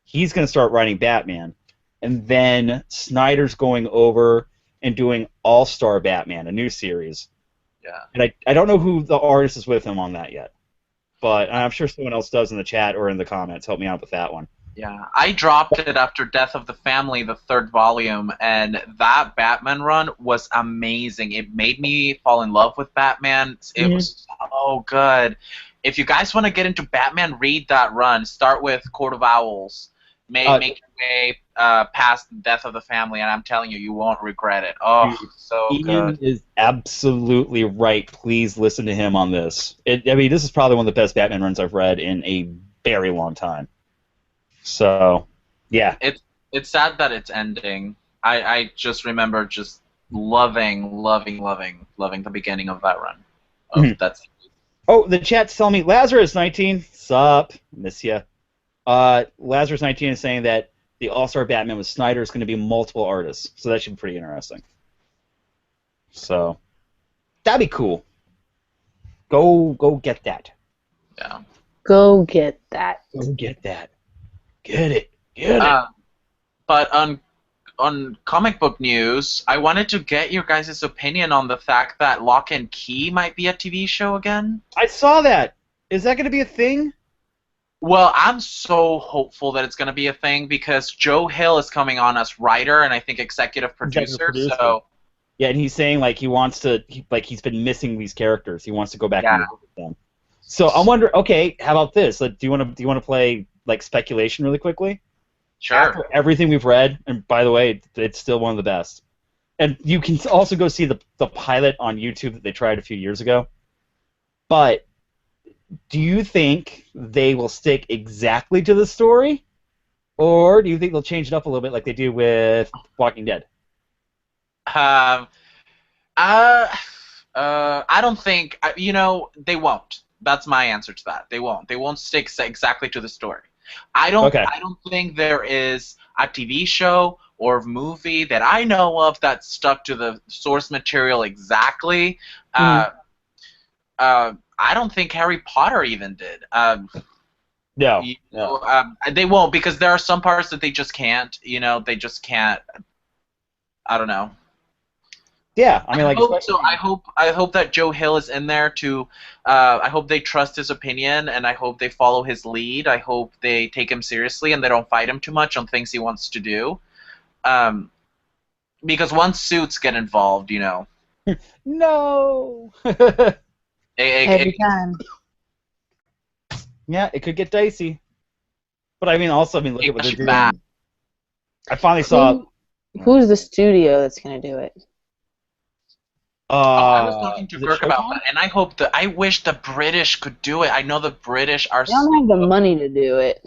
Speaker 1: He's going to start writing Batman. And then Snyder's going over and doing All-Star Batman, a new series.
Speaker 3: Yeah.
Speaker 1: And I don't know who the artist is with him on that yet. But I'm sure someone else does in the chat or in the comments. Help me out with that one.
Speaker 3: Yeah, I dropped it after Death of the Family, the 3rd volume, and that Batman run was amazing. It made me fall in love with Batman. It was so good. If you guys want to get into Batman, read that run. Start with Court of Owls. Make your way past Death of the Family, and I'm telling you, you won't regret it. Oh, so
Speaker 1: Ian
Speaker 3: good.
Speaker 1: is absolutely right. Please listen to him on this. This is probably one of the best Batman runs I've read in a very long time. So, yeah.
Speaker 3: It's sad that it's ending. I just remember just loving the beginning of that run.
Speaker 1: Oh, the chat's telling me Lazarus 19. Sup? Miss ya. Lazarus19 is saying that the All-Star Batman with Snyder is going to be multiple artists, so that should be pretty interesting. So that'd be cool. Go get that.
Speaker 3: Yeah.
Speaker 2: Go get that.
Speaker 1: Go get that. Get it. Get it.
Speaker 3: But on comic book news, I wanted to get your guys' opinion on the fact that Lock and Key might be a TV show again.
Speaker 1: I saw that. Is that going to be a thing?
Speaker 3: Well, I'm so hopeful that it's going to be a thing because Joe Hill is coming on as writer and I think executive producer. So
Speaker 1: yeah, and he's saying like he wants to, he's been missing these characters. He wants to go back and work with them. So I'm wondering, okay, how about this? Like, do you want to play like speculation really quickly?
Speaker 3: Sure.
Speaker 1: After everything we've read, and by the way, it's still one of the best. And you can also go see the pilot on YouTube that they tried a few years ago. But do you think they will stick exactly to the story, or do you think they'll change it up a little bit like they do with Walking Dead?
Speaker 3: I don't think they won't. That's my answer to that. They won't. They won't stick exactly to the story. I don't think there is a TV show or movie that I know of that stuck to the source material exactly. I don't think Harry Potter even did.
Speaker 1: No.
Speaker 3: They won't because there are some parts that they just can't. They just can't. I don't know.
Speaker 1: Yeah, I mean, like.
Speaker 3: I hope that Joe Hill is in there to. I hope they trust his opinion, and I hope they follow his lead. I hope they take him seriously, and they don't fight him too much on things he wants to do. Because once suits get involved,
Speaker 1: No.
Speaker 2: Every time.
Speaker 1: Yeah, it could get dicey. But I mean, also, look at what they're doing.
Speaker 3: Bad.
Speaker 1: I finally saw.
Speaker 2: Who's the studio that's gonna do it?
Speaker 3: I was talking to Kirk about that, and I wish the British could do it. I know the British are.
Speaker 2: They don't have the money to do it.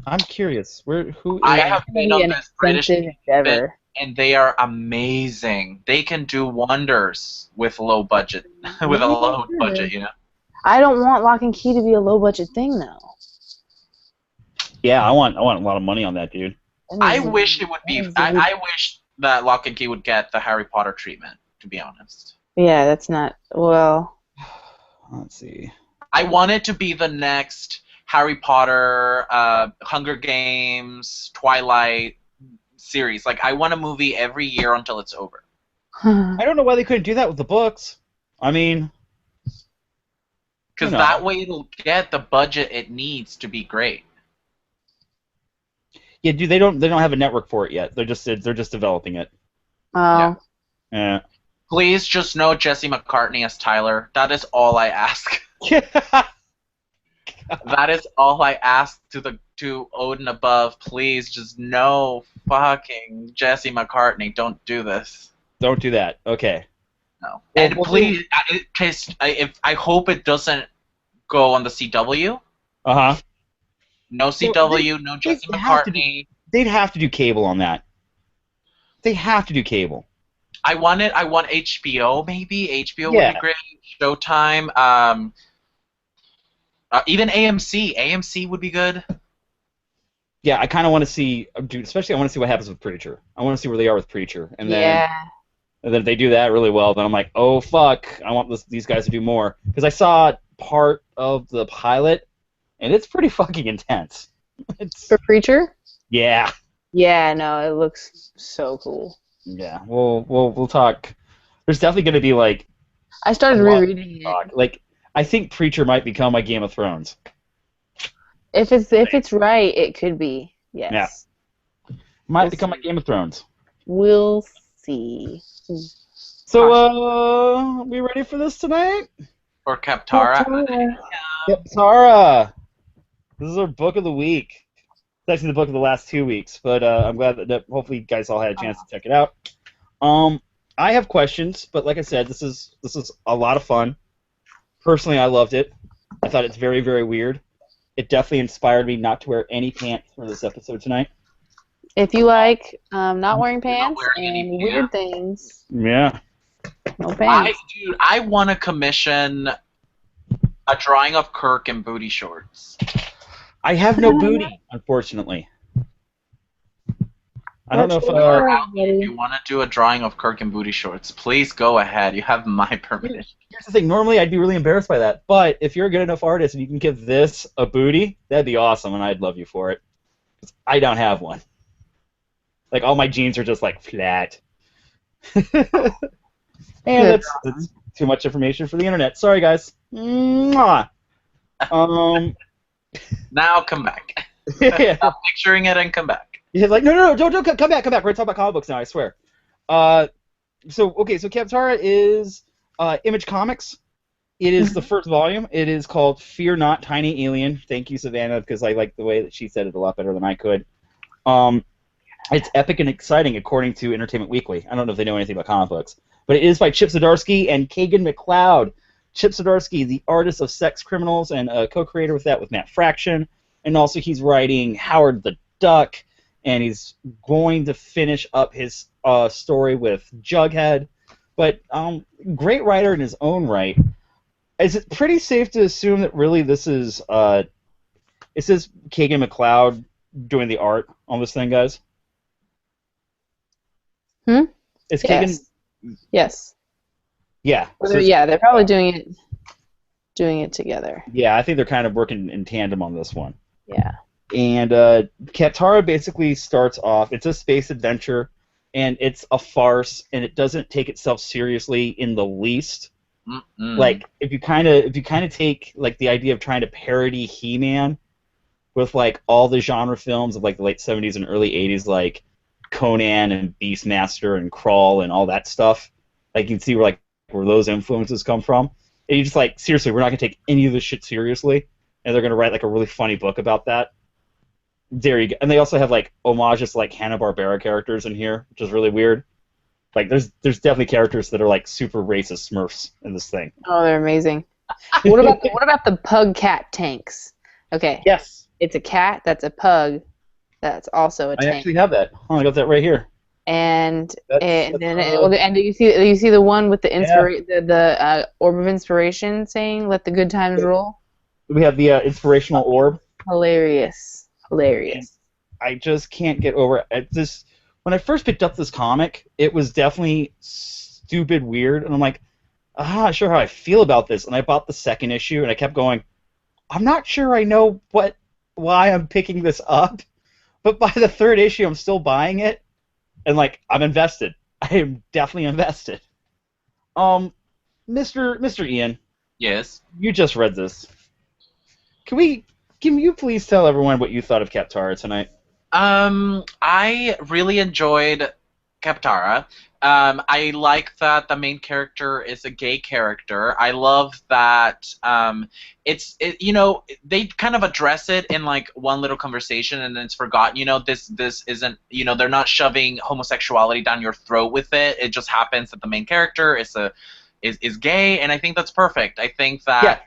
Speaker 1: I'm curious. Who?
Speaker 3: I have been on this British
Speaker 2: endeavor,
Speaker 3: and they are amazing. They can do wonders with low budget, with a low budget,
Speaker 2: I don't want Lock and Key to be a low budget thing, though.
Speaker 1: Yeah, I want a lot of money on that, dude.
Speaker 3: I wish it would be. I wish that Lock and Key would get the Harry Potter treatment, to be honest.
Speaker 2: Yeah, that's not well.
Speaker 1: Let's see.
Speaker 3: I want it to be the next Harry Potter, Hunger Games, Twilight series. Like, I want a movie every year until it's over.
Speaker 1: I don't know why they couldn't do that with the books. I mean,
Speaker 3: because that way it'll get the budget it needs to be great.
Speaker 1: Yeah, dude, they don't have a network for it yet. They're just developing it.
Speaker 2: Oh.
Speaker 1: Yeah.
Speaker 3: Please just know Jesse McCartney as Tyler. That is all I ask. That is all I ask to Odin above. Please just know fucking Jesse McCartney. Don't do this.
Speaker 1: Don't do that. Okay.
Speaker 3: No. And please, I hope it doesn't go on the CW.
Speaker 1: Uh-huh.
Speaker 3: No CW, no Jesse McCartney.
Speaker 1: They'd have to do cable on that. They have to do cable.
Speaker 3: I want HBO maybe. HBO would be great. Showtime. Even AMC. AMC would be good.
Speaker 1: Yeah, I kind of want to see, dude. Especially, I want to see what happens with Preacher. I want to see where they are with Preacher, and then if they do that really well, then I'm like, oh fuck, I want these guys to do more because I saw part of the pilot, and it's pretty fucking intense.
Speaker 2: For Preacher?
Speaker 1: Yeah.
Speaker 2: Yeah, no, it looks so cool.
Speaker 1: Yeah, we'll talk. There's definitely going to be like.
Speaker 2: I started rereading it.
Speaker 1: Like, I think Preacher might become my Game of Thrones.
Speaker 2: If it's right, it could be. Yes.
Speaker 1: Yeah. Might become my Game of Thrones.
Speaker 2: We'll see.
Speaker 1: So, we ready for this tonight?
Speaker 3: Or Kaptara.
Speaker 1: Kaptara. This is our book of the week. It's actually the book of the last 2 weeks, but I'm glad that hopefully you guys all had a chance to check it out. I have questions, but like I said, this is a lot of fun. Personally, I loved it. I thought it's very, very weird. It definitely inspired me not to wear any pants for this episode tonight.
Speaker 2: If you like not wearing pants and weird things,
Speaker 1: yeah,
Speaker 2: no pants.
Speaker 3: I want to commission a drawing of Kirk in booty shorts.
Speaker 1: I have no booty, unfortunately. I don't know if
Speaker 3: If you want to do a drawing of Kirk in booty shorts, please go ahead. You have my permission.
Speaker 1: here's the thing. Normally, I'd be really embarrassed by that, but if you're a good enough artist and you can give this a booty, that'd be awesome, and I'd love you for it. 'Cause I don't have one. Like all my jeans are just like flat. And that's too much information for the internet. Sorry, guys. Mwah.
Speaker 3: Now come back.
Speaker 1: Yeah.
Speaker 3: Stop picturing it and come back.
Speaker 1: He's like, no, don't come back. We're gonna talk about comic books now. I swear. So Kaptara is Image Comics. It is the first volume. It is called Fear Not, Tiny Alien. Thank you, Savannah, because I like the way that she said it a lot better than I could. It's epic and exciting, according to Entertainment Weekly. I don't know if they know anything about comic books, but it is by Chip Zdarsky and Kagan McLeod. Chip Zdarsky, the artist of Sex Criminals and co-creator with that with Matt Fraction, and also he's writing Howard the Duck, and he's going to finish up his story with Jughead. But great writer in his own right. Is it pretty safe to assume that really this is it says Kagan McLeod doing the art on this thing, guys? Is Kagan?
Speaker 2: Yes.
Speaker 1: Yeah. So
Speaker 2: Yeah, they're probably doing it together.
Speaker 1: Yeah, I think they're kind of working in tandem on this one.
Speaker 2: Yeah.
Speaker 1: And Kaptara basically starts off. It's a space adventure, and it's a farce, and it doesn't take itself seriously in the least. Like if you kind of take like the idea of trying to parody He-Man with like all the genre films of like the late 70s and early 80s, like Conan and Beastmaster and Crawl and all that stuff, like you can see where those influences come from. And you just like, seriously, we're not gonna take any of this shit seriously, and they're gonna write like a really funny book about that. There you go. And they also have like homages to like Hanna-Barbera characters in here, which is really weird. Like there's definitely characters that are like super racist Smurfs in this thing.
Speaker 2: Oh, they're amazing. What about the pug cat tanks? Okay.
Speaker 1: Yes.
Speaker 2: It's a cat that's a pug that's also a tank.
Speaker 1: I actually have that. Oh, I got that right here.
Speaker 2: And do you see the one with the orb of inspiration saying "Let the good times roll"?
Speaker 1: We have the inspirational orb.
Speaker 2: Hilarious.
Speaker 1: I just can't get over this. When I first picked up this comic, it was definitely stupid weird, and I'm like, I'm not sure how I feel about this. And I bought the second issue, and I kept going, I'm not sure I know why I'm picking this up. But by the third issue, I'm still buying it, and like I'm invested. I am definitely invested. Mr. Ian.
Speaker 3: Yes.
Speaker 1: You just read this. Can you please tell everyone what you thought of Kaptara tonight?
Speaker 3: I really enjoyed Kaptara. I like that the main character is a gay character. I love that they kind of address it in like one little conversation and then it's forgotten. This isn't, they're not shoving homosexuality down your throat with it. It just happens that the main character is gay, and I think that's perfect. I think that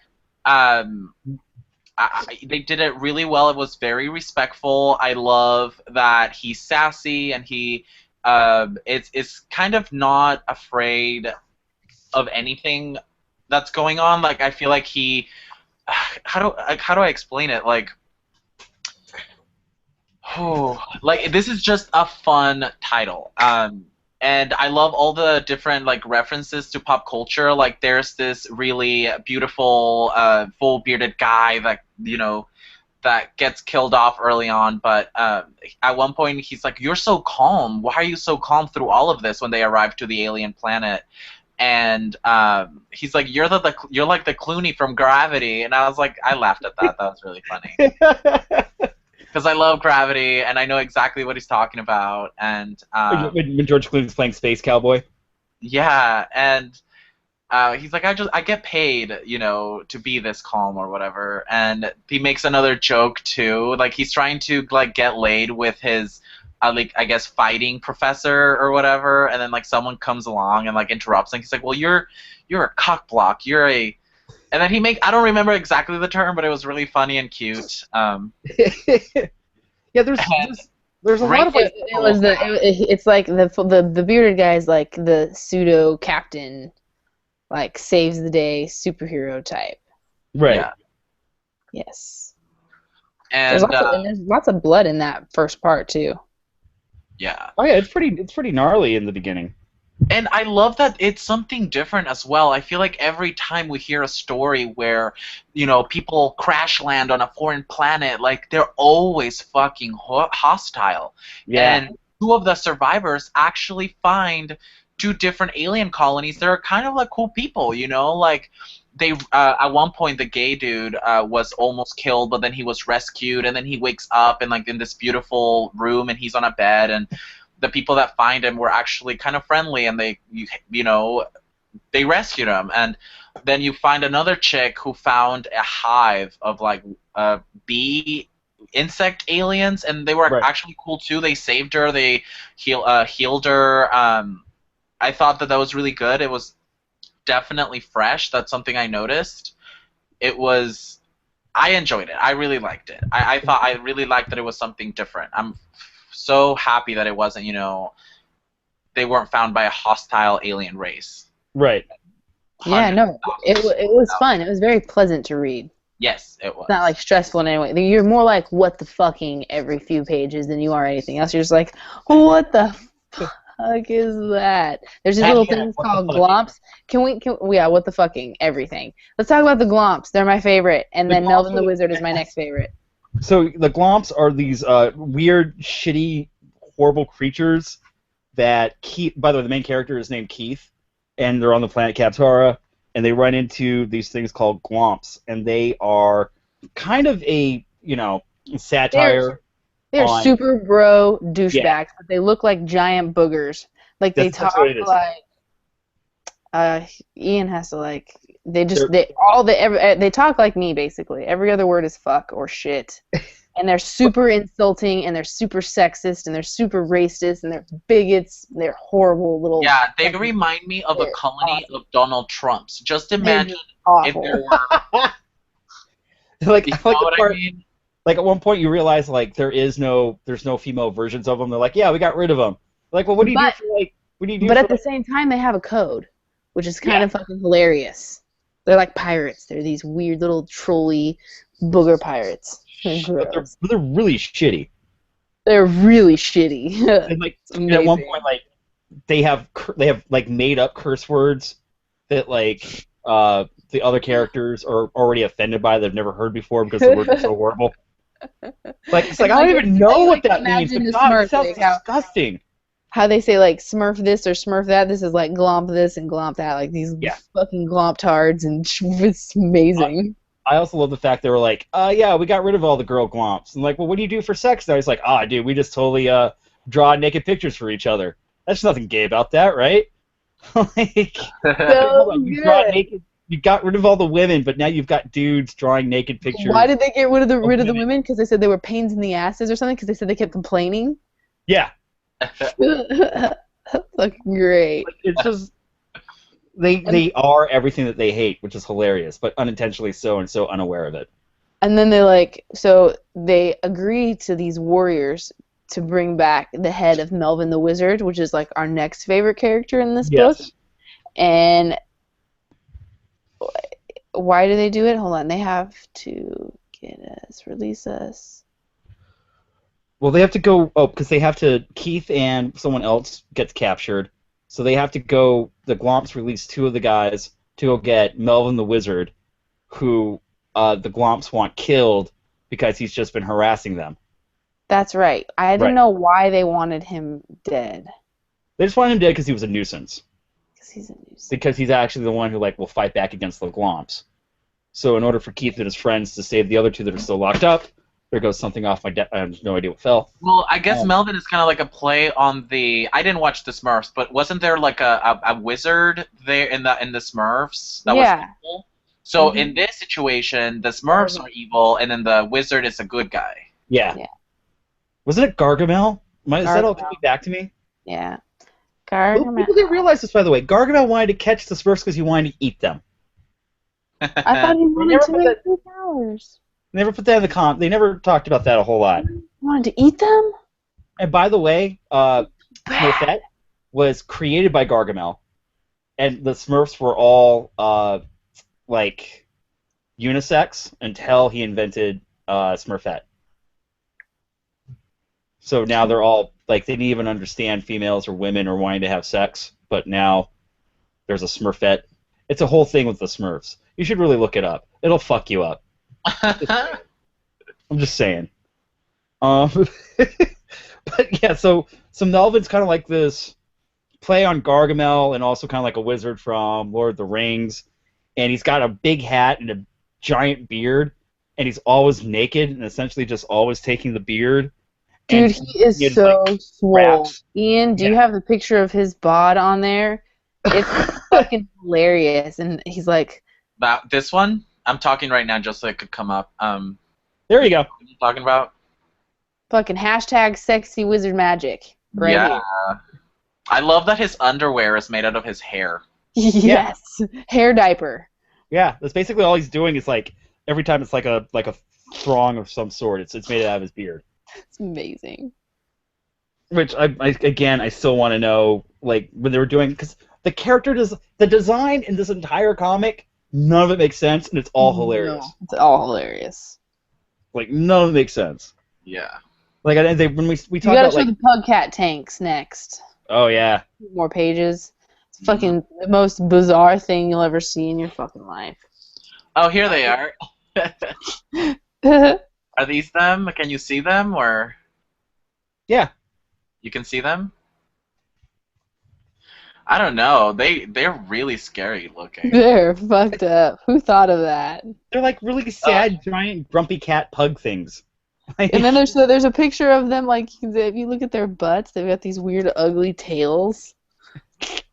Speaker 3: they did it really well. It was very respectful. I love that he's sassy and he is kind of not afraid of anything that's going on. Like I feel like he how do I explain it? Like this is just a fun title. And I love all the different like references to pop culture. Like there's this really beautiful full bearded guy that gets killed off early on, but at one point he's like, "You're so calm. Why are you so calm through all of this?" When they arrive to the alien planet, and he's like, "You're like the Clooney from Gravity," and I was like, I laughed at that. That was really funny. Because I love Gravity, and I know exactly what he's talking about. And
Speaker 1: when George Clooney's playing Space Cowboy.
Speaker 3: Yeah, and he's like, I get paid, to be this calm or whatever. And he makes another joke too, like he's trying to like get laid with his, I guess fighting professor or whatever. And then like someone comes along and like interrupts, and he's like, "Well, you're a cock block. You're a." And then I don't remember exactly the term, but it was really funny and cute.
Speaker 1: Yeah, there's a lot of like,
Speaker 2: it's like the bearded guy's like the pseudo captain, like saves the day superhero type.
Speaker 1: Right.
Speaker 3: Yeah.
Speaker 2: Yes.
Speaker 3: And
Speaker 2: and there's lots of blood in that first part too.
Speaker 3: yeah.
Speaker 1: Oh yeah, it's pretty gnarly in the beginning.
Speaker 3: And I love that it's something different as well. I feel like every time we hear a story where, people crash land on a foreign planet, like they're always fucking hostile.
Speaker 1: Yeah.
Speaker 3: And two of the survivors actually find two different alien colonies that are kind of like cool people, like they at one point the gay dude was almost killed, but then he was rescued, and then he wakes up and like in this beautiful room, and he's on a bed, and the people that find him were actually kind of friendly, and they rescued him. And then you find another chick who found a hive of like bee insect aliens, and they were
Speaker 1: Right.
Speaker 3: actually cool too. They saved her. They healed her. I thought that was really good. It was definitely fresh. That's something I noticed. I enjoyed it. I really liked it. I really liked that it was something different. I'm so happy that it wasn't, they weren't found by a hostile alien race.
Speaker 1: Right.
Speaker 2: Yeah, no, it was fun. It was very pleasant to read.
Speaker 3: Yes, it was.
Speaker 2: It's not like stressful in any way. You're more like what the fucking every few pages than you are anything else. You're just like, what the fuck is that? There's these little things called glomps. What the fucking everything. Let's talk about the glomps. They're my favorite, and then Melvin the Wizard is my next favorite.
Speaker 1: So the glomps are these weird, shitty, horrible creatures that Keith. By the way, the main character is named Keith, and they're on the planet Kaptara, and they run into these things called glomps, and they are kind of a satire.
Speaker 2: They're super bro douchebags,
Speaker 1: Yeah.
Speaker 2: but they look like giant boogers. Like they
Speaker 1: That's
Speaker 2: talk
Speaker 1: what it is.
Speaker 2: like. Ian has to like. They talk like me basically. Every other word is fuck or shit, and they're super insulting, and they're super sexist, and they're super racist, and they're bigots. And they're horrible little.
Speaker 3: Yeah, they remind me of a colony of Donald Trumps. Just imagine if
Speaker 2: awful.
Speaker 3: there were.
Speaker 1: like,
Speaker 3: You
Speaker 1: I like
Speaker 3: know
Speaker 1: the
Speaker 3: what
Speaker 1: part,
Speaker 3: I mean?
Speaker 1: like at one point you realize like there's no female versions of them. They're like, yeah, we got rid of them. Like, well, what do you do for like? What do you do?
Speaker 2: But
Speaker 1: for,
Speaker 2: at the same time, they have a code, which is kind of fucking hilarious. They're like pirates. They're these weird little trolly booger pirates. They're
Speaker 1: but
Speaker 2: gross.
Speaker 1: they're really shitty.
Speaker 2: They're really shitty.
Speaker 1: And like at one point, like they have like made up curse words that like the other characters are already offended by. They've never heard before because the words are so horrible. Like it's like I don't even know what that means.
Speaker 2: Imagine
Speaker 1: But
Speaker 2: the
Speaker 1: God,
Speaker 2: Smurf,
Speaker 1: it sounds
Speaker 2: like, how-
Speaker 1: disgusting.
Speaker 2: How they say like Smurf this or Smurf that. This is like glomp this and glomp that. Like these fucking glomp tards, and it's amazing.
Speaker 1: I also love the fact they were like, yeah, we got rid of all the girl glomps. And like, well, what do you do for sex now? He's like, dude, we just totally draw naked pictures for each other. There's nothing gay about that, right? Like,
Speaker 2: So
Speaker 1: you draw naked. You got rid of all the women, but now you've got dudes drawing naked pictures.
Speaker 2: Why did they get rid of the women? Because they said they were pains in the asses or something. Because they said they kept complaining.
Speaker 1: Yeah.
Speaker 2: Fucking great.
Speaker 1: Like, it's just they are everything that they hate, which is hilarious, but unintentionally so, and so unaware of it.
Speaker 2: And then they agree to these warriors to bring back the head of Melvin the Wizard, which is like our next favorite character in this book. And why do they do it? Hold on, they have to release us.
Speaker 1: Well, they have to go. Oh, because they have to. Keith and someone else gets captured, so they have to go. The Glomps release two of the guys to go get Melvin the Wizard, who the Glomps want killed because he's just been harassing them.
Speaker 2: That's right. I didn't know why they wanted him dead.
Speaker 1: They just want him dead because he was a nuisance.
Speaker 2: Because he's a nuisance.
Speaker 1: Because he's actually the one who will fight back against the Glomps. So in order for Keith and his friends to save the other two that are still locked up, there goes something off my I have no idea what fell.
Speaker 3: Well, I guess Melvin is kind of like a play on the. I didn't watch the Smurfs, but wasn't there like a wizard there in the Smurfs that was evil? So in this situation, the Smurfs are evil, and then the wizard is a good guy.
Speaker 1: Yeah. Wasn't it Gargamel? Is that all coming back to me?
Speaker 2: Yeah. Gargamel.
Speaker 1: People didn't realize this, by the way. Gargamel wanted to catch the Smurfs because he wanted to eat them.
Speaker 2: I thought he wanted to make 3 powers.
Speaker 1: Never put that in the They never talked about that a whole lot.
Speaker 2: Wanted to eat them?
Speaker 1: And by the way, Smurfette was created by Gargamel, and the Smurfs were all unisex until he invented Smurfette. So now they're all like they didn't even understand females or women or wanting to have sex, but now there's a Smurfette. It's a whole thing with the Smurfs. You should really look it up. It'll fuck you up. I'm just saying. But yeah, so Melvin's kind of like this play on Gargamel and also kind of like a wizard from Lord of the Rings, and he's got a big hat and a giant beard, and he's always naked and essentially just always taking the beard.
Speaker 2: Dude, he is so swole.
Speaker 1: Raps.
Speaker 2: Ian, do you have the picture of his bod on there? It's fucking hilarious, and he's like,
Speaker 3: This one? I'm talking right now just so it could come up.
Speaker 1: There you go.
Speaker 3: What are you talking about?
Speaker 2: fucking hashtag sexy wizard magic. Right
Speaker 3: Yeah. I love that his underwear is made out of his hair.
Speaker 2: here. Yes. Hair diaper.
Speaker 1: Yeah, that's basically all he's doing. Is like every time it's like a thong of some sort. It's made out of his beard.
Speaker 2: It's amazing.
Speaker 1: Which I still want to know, like when they were doing, because the design in this entire comic, none of it makes sense, and it's all hilarious.
Speaker 2: No, it's all hilarious.
Speaker 1: Like none of it makes sense.
Speaker 3: Yeah.
Speaker 1: Like when we
Speaker 2: You
Speaker 1: talk
Speaker 2: gotta
Speaker 1: about
Speaker 2: show
Speaker 1: like,
Speaker 2: the Pugcat tanks next.
Speaker 1: oh yeah,
Speaker 2: More pages. It's fucking the most bizarre thing you'll ever see in your fucking life.
Speaker 3: Oh, here they are. Are these them? Can you see them, or
Speaker 1: yeah.
Speaker 3: you can see them? I don't know. They're really scary looking.
Speaker 2: They're fucked up. Who thought of that?
Speaker 1: They're like really sad, giant, grumpy cat pug things.
Speaker 2: And then there's a picture of them, like, if you look at their butts, they've got these weird, ugly tails.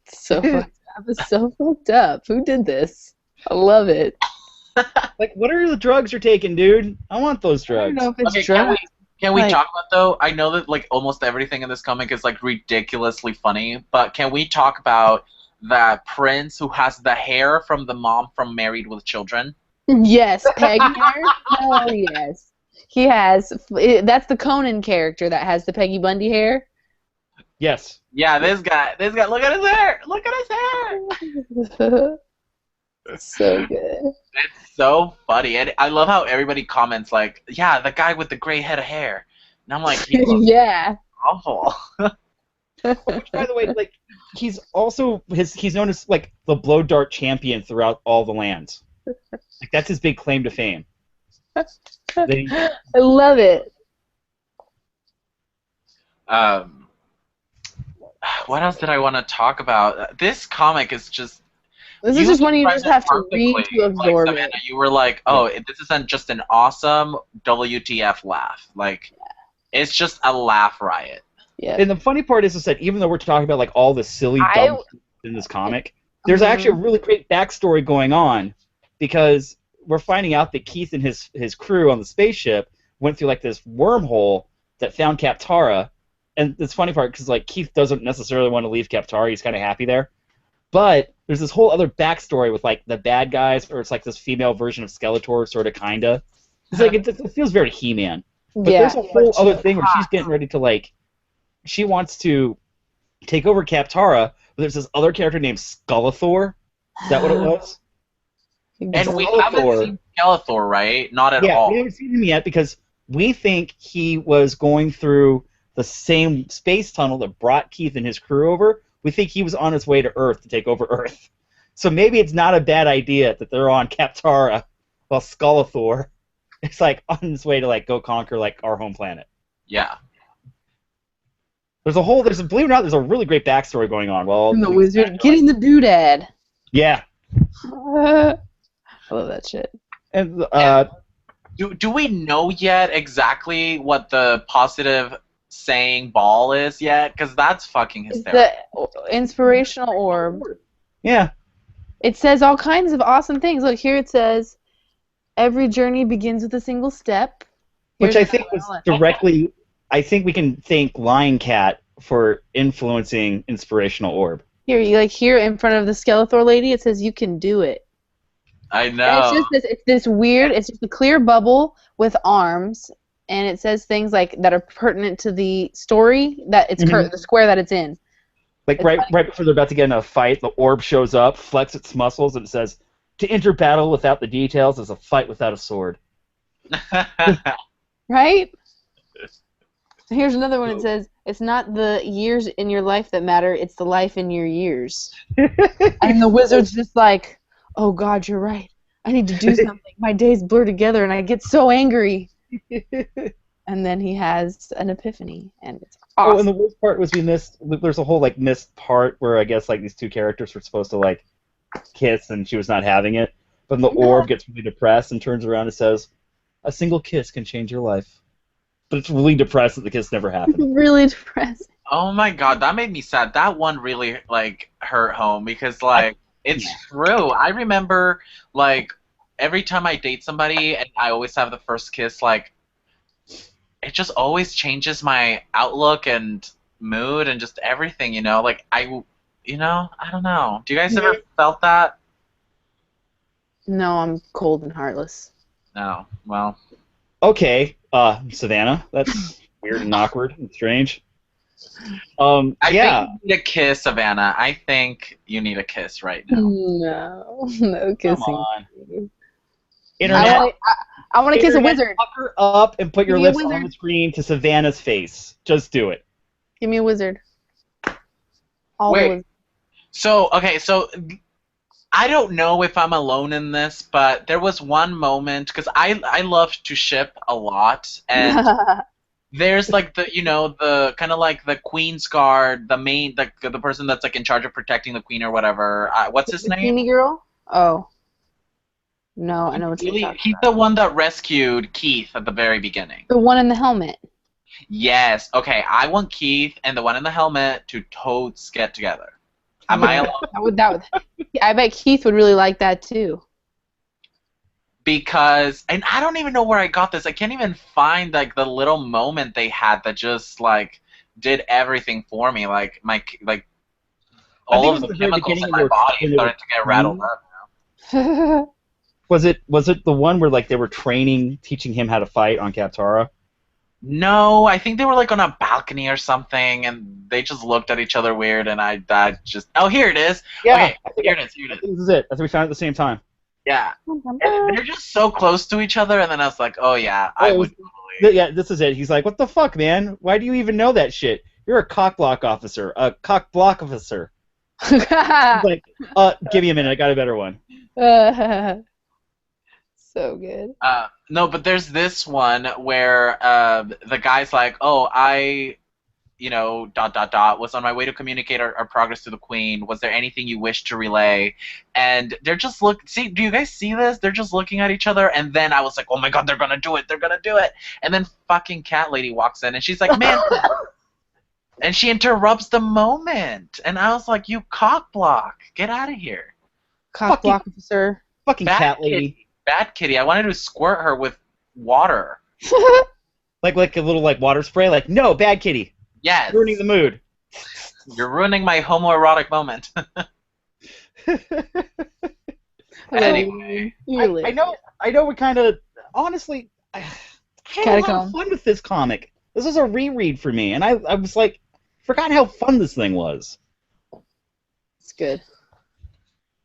Speaker 2: So fucked up. It's so fucked up. Who did this? I love it.
Speaker 1: Like, what are the drugs you're taking, dude? I want those
Speaker 2: I don't
Speaker 1: drugs.
Speaker 2: know if it's
Speaker 3: Okay,
Speaker 2: drugs.
Speaker 3: can we
Speaker 2: Like-
Speaker 3: talk about though? I know that like almost everything in this comic is like ridiculously funny, but can we talk about that prince who has the hair from the mom from Married with Children?
Speaker 2: Yes, Peg hair? Hell yes. He has. That's the Conan character that has the Peggy Bundy hair.
Speaker 1: Yes.
Speaker 3: Yeah, this guy. Look at his hair. Look at his hair.
Speaker 2: So good.
Speaker 3: It's so funny, and I love how everybody comments like, "Yeah, the guy with the gray head of hair," and I'm like, "He looks
Speaker 2: Yeah.
Speaker 3: awful."
Speaker 1: Which, by the way, like he's also he's known as like the blow dart champion throughout all the lands. Like that's his big claim to fame. They-
Speaker 2: I love it.
Speaker 3: What else did I want to talk about? This comic is just.
Speaker 2: This is just one you
Speaker 3: described
Speaker 2: just
Speaker 3: it
Speaker 2: have to read
Speaker 3: perfectly.
Speaker 2: to absorb
Speaker 3: like,
Speaker 2: it.
Speaker 3: Savannah, you were like, "Oh, this isn't just an awesome WTF laugh. Like, it's just a laugh riot."
Speaker 2: Yeah.
Speaker 1: And the funny part is that even though we're talking about like all the silly dumb stuff in this comic, there's actually a really great backstory going on because we're finding out that Keith and his crew on the spaceship went through like this wormhole that found Kaptara. And it's funny part because like Keith doesn't necessarily want to leave Kaptara; he's kind of happy there. But there's this whole other backstory with like the bad guys, or it's like this female version of Skeletor, sort of, kinda. It's like it feels very He-Man. But
Speaker 2: Yeah.
Speaker 1: there's a whole other thing where she's getting ready to like, she wants to take over Kaptara, but there's this other character named Skeletor. Is that what it was?
Speaker 3: And we
Speaker 1: Skeletor.
Speaker 3: haven't seen Skeletor, right? Not at
Speaker 1: Yeah,
Speaker 3: all.
Speaker 1: we haven't seen him yet because we think he was going through the same space tunnel that brought Keith and his crew over. We think he was on his way to Earth to take over Earth. So maybe it's not a bad idea that they're on Kaptara while Skeletor is like on his way to like go conquer like our home planet.
Speaker 3: Yeah.
Speaker 1: Believe it or not, there's a really great backstory going on. Well,
Speaker 2: And the wizard getting the doodad.
Speaker 1: yeah,
Speaker 2: I love that shit.
Speaker 1: and
Speaker 3: Do we know yet exactly what the positive saying ball is yet? Because that's fucking
Speaker 2: It's
Speaker 3: hysterical.
Speaker 2: the inspirational orb.
Speaker 1: yeah,
Speaker 2: It says all kinds of awesome things. Look, here it says, every journey begins with a single step.
Speaker 1: which
Speaker 2: Here's
Speaker 1: I think was
Speaker 2: another one.
Speaker 1: directly. I think we can thank Lion Cat for influencing Inspirational Orb.
Speaker 2: Here, here in front of the Skeletor lady, it says, you can do it.
Speaker 3: I
Speaker 2: And
Speaker 3: know.
Speaker 2: it's this weird, it's just a clear bubble with arms, and it says things like that are pertinent to the story, that it's the square that it's in.
Speaker 1: Like
Speaker 2: It's
Speaker 1: right
Speaker 2: like-
Speaker 1: before they're about to get in a fight, the orb shows up, flex its muscles, and it says, "To enter battle without the details is a fight without a sword."
Speaker 2: Right? Here's another one. It says, "It's not the years in your life that matter; it's the life in your years." And the wizard's just like, "Oh God, you're right. I need to do something. My days blur together, and I get so angry." And then he has an epiphany, and it's awesome.
Speaker 1: Oh, and the worst part was we missed. There's a whole like missed part where I guess like these two characters were supposed to like kiss, and she was not having it. But then the orb gets really depressed and turns around and says, "A single kiss can change your life." But it's really depressed that the kiss never happened.
Speaker 2: Really depressing.
Speaker 3: Oh my god, that made me sad. That one really like hurt home because like it's true. I remember like every time I date somebody and I always have the first kiss, like it just always changes my outlook and mood and just everything, you know? Like I don't know. Do you guys ever felt that?
Speaker 2: No, I'm cold and heartless.
Speaker 3: No. Well,
Speaker 1: Okay, Savannah, that's weird and awkward and strange.
Speaker 3: I
Speaker 1: Yeah.
Speaker 3: think you need a kiss, Savannah. I think you need a kiss right now.
Speaker 2: No kissing.
Speaker 1: Come on.
Speaker 2: I
Speaker 1: Internet.
Speaker 2: want to kiss a
Speaker 1: Internet,
Speaker 2: wizard.
Speaker 1: Pucker up and put your
Speaker 2: Give me a
Speaker 1: lips on
Speaker 2: wizard.
Speaker 1: the screen to Savannah's face. Just do it.
Speaker 2: Give me a wizard. All
Speaker 3: Wait.
Speaker 2: the wizards.
Speaker 3: So, okay, so I don't know if I'm alone in this, but there was one moment because I love to ship a lot, and there's like the kind of like the Queen's Guard, the main the person that's like in charge of protecting the Queen or whatever. What's his name?
Speaker 2: Teeny girl? Oh. No, I know what you're talking
Speaker 3: He's
Speaker 2: about.
Speaker 3: the one that rescued Keith at the very beginning.
Speaker 2: The one in the helmet.
Speaker 3: Yes. Okay, I want Keith and the one in the helmet to totes get together. Am I alone?
Speaker 2: I bet Keith would really like that too.
Speaker 3: Because, and I don't even know where I got this. I can't even find like the little moment they had that just like did everything for me. Like all of the chemicals in my body started to get rattled up.
Speaker 1: Was it the one where like they were teaching him how to fight on Kaptara?
Speaker 3: No, I think they were like on a balcony or something, and they just looked at each other weird, and oh, here it is.
Speaker 1: Yeah,
Speaker 3: Okay, here it is.
Speaker 1: I think this is it. I think we found it at the same time.
Speaker 3: Yeah, and they're just so close to each other, and then I was like, oh yeah, I would totally.
Speaker 1: Yeah, this is it. He's like, "What the fuck, man? Why do you even know that shit? You're a cock block officer. A cock block officer." He's like, give me a minute. I got a better one.
Speaker 2: So good.
Speaker 3: No, but there's this one where the guy's like, oh, I, was on my way to communicate our progress to the Queen. Was there anything you wish to relay? And they're just see, do you guys see this? They're just looking at each other, and then I was like, oh my god, they're gonna do it, and then fucking cat lady walks in, and she's like, man, and she interrupts the moment, and I was like, you cock block, get out of here.
Speaker 2: Cock block officer.
Speaker 1: Fucking cat lady.
Speaker 3: Bad kitty. I wanted to squirt her with water.
Speaker 1: like a little like water spray. Like, no, bad kitty.
Speaker 3: Yes.
Speaker 1: Ruining the mood.
Speaker 3: You're ruining my homoerotic moment. Anyway,
Speaker 1: I know. We kind of honestly, I had a lot of fun with this comic. This was a reread for me, and I was like, forgot how fun this thing was.
Speaker 2: It's good.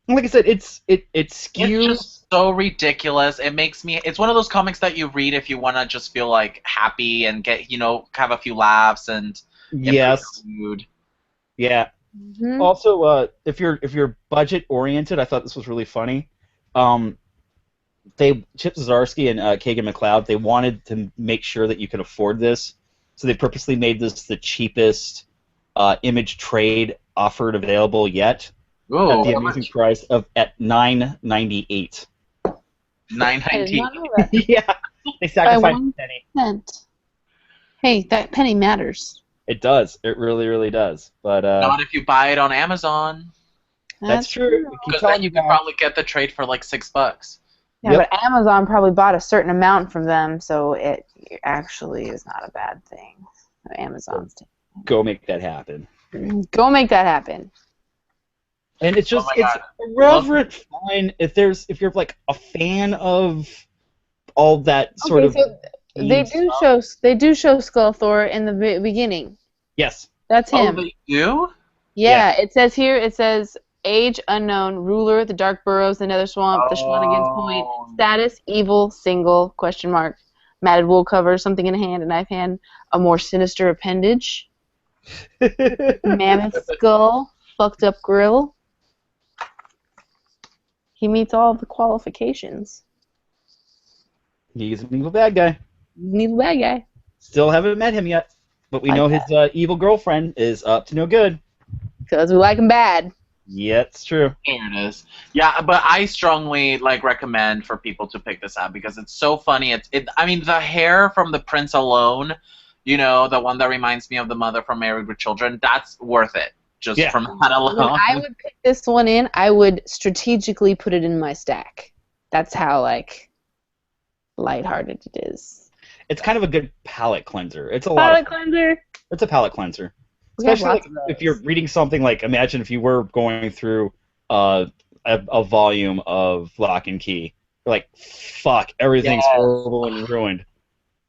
Speaker 1: Like I said, it skews.
Speaker 3: It's just so ridiculous. It makes me. It's one of those comics that you read if you want to just feel like happy and get have a few laughs and
Speaker 1: yes,
Speaker 3: mood.
Speaker 1: Yeah.
Speaker 2: Mm-hmm.
Speaker 1: Also, if you're budget oriented, I thought this was really funny. Chip Zdarsky and Kagan McLeod, they wanted to make sure that you could afford this, so they purposely made this the cheapest image trade offered available yet.
Speaker 3: Ooh,
Speaker 1: at the amazing price of at $9.98.
Speaker 3: $9.98.
Speaker 1: Yeah, they sacrificed a penny.
Speaker 2: Cent. Hey, that penny matters.
Speaker 1: It does. It really, really does. But
Speaker 3: not if you buy it on Amazon.
Speaker 1: That's true.
Speaker 3: Because then you can probably get the trade for like $6.
Speaker 2: Yeah, but Amazon probably bought a certain amount from them, so it actually is not a bad thing. Amazon's
Speaker 1: go make that happen.
Speaker 2: Go make that happen.
Speaker 1: And it's just it's irreverent fun if you're like a fan of all that sort of.
Speaker 2: So they do show Skeletor in the beginning.
Speaker 1: Yes.
Speaker 2: That's him.
Speaker 3: Oh, they do?
Speaker 2: Yeah, it says here. It says age unknown, ruler, the Dark Burrows, the Nether Swamp, the Schwanigan's Point, status evil, single ? matted wool covers, something in a hand, a knife hand, a more sinister appendage, mammoth skull, fucked up grill. He meets all the qualifications.
Speaker 1: He's an evil bad guy.
Speaker 2: He's a bad guy.
Speaker 1: Still haven't met him yet, but we
Speaker 2: Like
Speaker 1: know
Speaker 2: that.
Speaker 1: his evil girlfriend is up to no good.
Speaker 2: Because we like him bad.
Speaker 1: Yeah, it's true.
Speaker 3: Here it is. Yeah, but I strongly recommend for people to pick this out because it's so funny. I mean, the hair from the prince alone, you know, the one that reminds me of the mother from Married with Children, that's worth it. Just
Speaker 1: Yeah.
Speaker 3: from that alone.
Speaker 2: When I would pick this one in, I would strategically put it in my stack. That's how, lighthearted it is.
Speaker 1: It's kind of a good palate cleanser. It's a
Speaker 2: Palate
Speaker 1: lot.
Speaker 2: cleanser.
Speaker 1: It's a palate cleanser.
Speaker 2: We have
Speaker 1: Especially
Speaker 2: lots of those.
Speaker 1: if you're reading something like, imagine if you were going through a volume of Lock and Key. You're like, fuck, everything's
Speaker 2: Yes.
Speaker 1: horrible and ruined.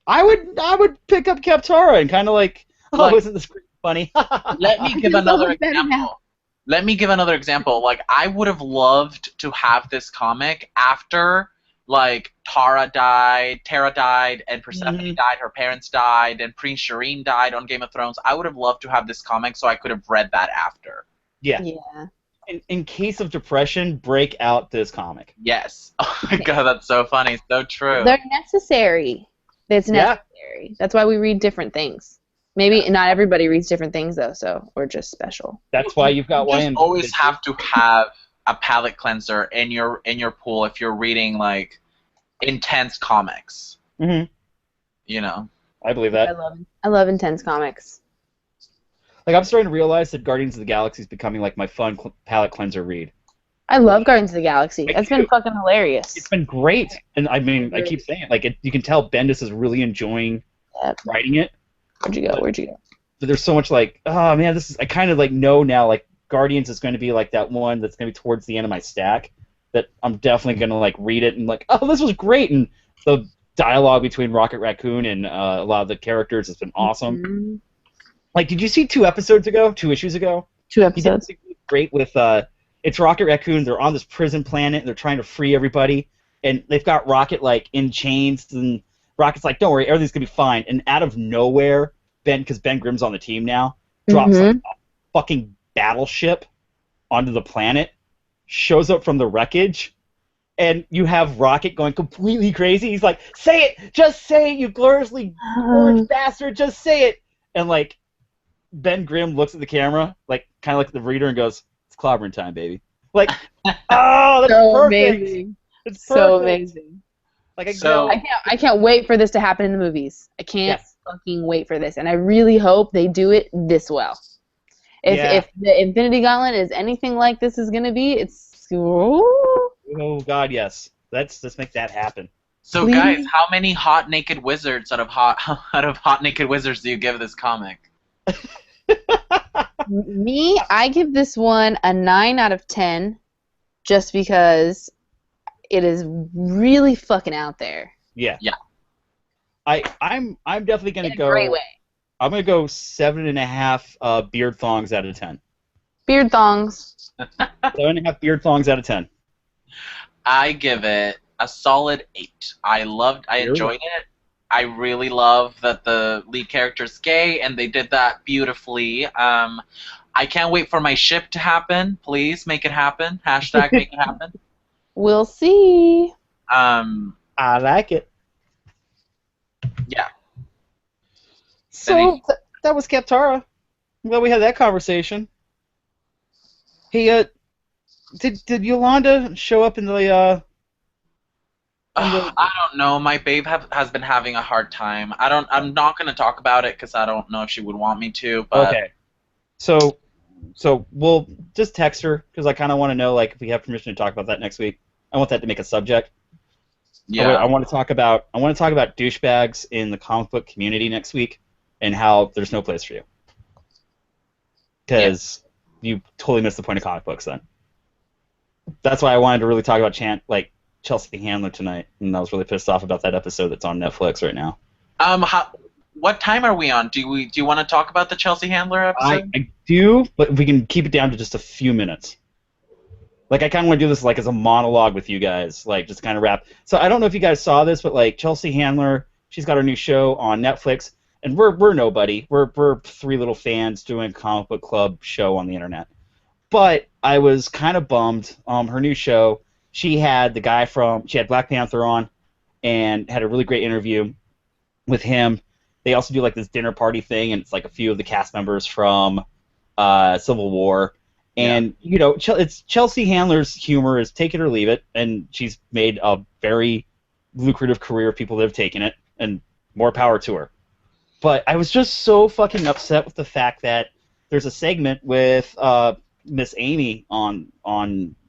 Speaker 1: I would pick up Kaptara and kind of
Speaker 3: Look.
Speaker 1: isn't this funny?
Speaker 3: Let me give
Speaker 2: feel so
Speaker 3: another
Speaker 2: much better now.
Speaker 3: example. Let me give another example. Like, I would have loved to have this comic after, Tara died, and Persephone
Speaker 1: Mhm.
Speaker 3: died, her parents died, and Prince Shireen died on Game of Thrones. I would have loved to have this comic so I could have read that after.
Speaker 1: Yeah.
Speaker 2: Yeah.
Speaker 1: In case of depression, break out this comic.
Speaker 3: Yes. Oh my god, that's so funny. So true.
Speaker 2: They're necessary. It's
Speaker 1: Yeah.
Speaker 2: necessary. That's why we read different things. Maybe not everybody reads different things, though, so we're just special.
Speaker 1: That's why you've got
Speaker 3: You just
Speaker 1: YM.
Speaker 3: always have to have a palate cleanser in your pool if you're reading, intense comics.
Speaker 1: Mhm.
Speaker 3: You know?
Speaker 1: I believe that.
Speaker 2: I love intense comics.
Speaker 1: I'm starting to realize that Guardians of the Galaxy is becoming my fun palate cleanser read.
Speaker 2: I love Guardians of the Galaxy.
Speaker 1: Me
Speaker 2: That's been
Speaker 1: too.
Speaker 2: fucking hilarious.
Speaker 1: It's been great, and I mean, I keep saying it. You can tell Bendis is really enjoying
Speaker 2: Yep.
Speaker 1: writing it.
Speaker 2: Where'd you go?
Speaker 1: But there's so much oh man, this is. I kind of know now. Guardians is going to be that one that's going to be towards the end of my stack. That I'm definitely going to read it and oh, this was great, and the dialogue between Rocket Raccoon and a lot of the characters has been awesome.
Speaker 2: Mhm.
Speaker 1: Did you see 2 issues ago?
Speaker 2: 2
Speaker 1: He did
Speaker 2: episodes.
Speaker 1: something great with it's Rocket Raccoon. They're on this prison planet and they're trying to free everybody, and they've got Rocket in chains, and Rocket's like, "Don't worry, everything's gonna be fine." And out of nowhere, because Ben Grimm's on the team now, drops
Speaker 2: Mhm.
Speaker 1: a fucking battleship onto the planet, shows up from the wreckage, and you have Rocket going completely crazy. He's like, "Say it, just say it, you gloriously orange bastard, just say it!" And Ben Grimm looks at the camera, kind of like the reader, and goes, "It's clobbering time, baby." Oh, that's
Speaker 2: So
Speaker 1: perfect.
Speaker 2: amazing.
Speaker 1: It's
Speaker 2: So
Speaker 1: perfect.
Speaker 2: amazing.
Speaker 3: So-
Speaker 2: I can't wait for this to happen in the movies. I can't
Speaker 1: Yes.
Speaker 2: fucking wait for this, and I really hope they do it this well. If the Infinity Gauntlet is anything like this is gonna be, it's
Speaker 1: Oh God, yes. Let's make that happen.
Speaker 3: So
Speaker 2: Please?
Speaker 3: guys, how many hot naked wizards out of hot naked wizards do you give this comic?
Speaker 2: me. I give this one a 9 out of 10, just because it is really fucking out there
Speaker 1: Yeah.
Speaker 3: Yeah.
Speaker 1: I'm definitely gonna
Speaker 2: in a
Speaker 1: go.
Speaker 2: great way.
Speaker 1: I'm gonna go 7.5 beard thongs out of 10.
Speaker 2: Beard thongs.
Speaker 1: 7.5 beard thongs out of 10.
Speaker 3: I give it a solid 8. I enjoyed it. I really love that the lead character's gay, and they did that beautifully. I can't wait for my ship to happen. Please make it happen. Hashtag make it happen.
Speaker 2: We'll see.
Speaker 1: I like it.
Speaker 3: Yeah.
Speaker 1: So that was Kaptara. I'm glad we had that conversation. Hey, did Yolanda show up in the
Speaker 3: I don't know. My babe has been having a hard time. I'm not gonna talk about it because I don't know if she would want me to. But
Speaker 1: Okay. So we'll just text her because I kind of want to know if we have permission to talk about that next week. I want that to make a subject.
Speaker 3: yeah,
Speaker 1: I want to talk about douchebags in the comic book community next week and how there's no place for you. Because you totally missed the point of comic books then. That's why I wanted to really talk about Chelsea Handler tonight, and I was really pissed off about that episode that's on Netflix right now.
Speaker 3: what time are we on? Do you want to talk about the Chelsea Handler episode?
Speaker 1: I do, but if we can keep it down to just a few minutes. I kind of want to do this, as a monologue with you guys, just kind of wrap. So I don't know if you guys saw this, but, Chelsea Handler She's got her new show on Netflix, and we're nobody. We're three little fans doing a comic book club show on the internet. But I was kind of bummed. Her new show, she had Black Panther on, and had a really great interview with him. They also do like this dinner party thing, and it's like a few of the cast members from Civil War. And it's Chelsea Handler's humor is take it or leave it, and she's made a very lucrative career of people that have taken it, and more power to her. But I was just so fucking upset with the fact that there's a segment with Miss Amy on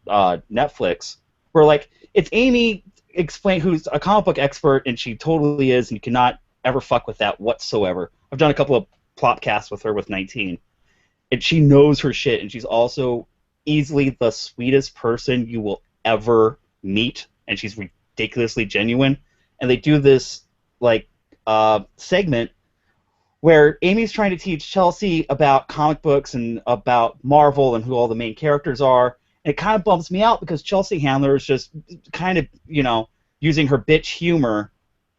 Speaker 1: Netflix where like it's Amy who's a comic book expert, and she totally is, and you cannot ever fuck with that whatsoever. I've done a couple of plopcasts with her with 19. And she knows her shit, and she's also easily the sweetest person you will ever meet, and she's ridiculously genuine. And they do this like segment where Amy's trying to teach Chelsea about comic books and about Marvel and who all the main characters are. And it kind of bums me out because Chelsea Handler is just kind of, using her bitch humor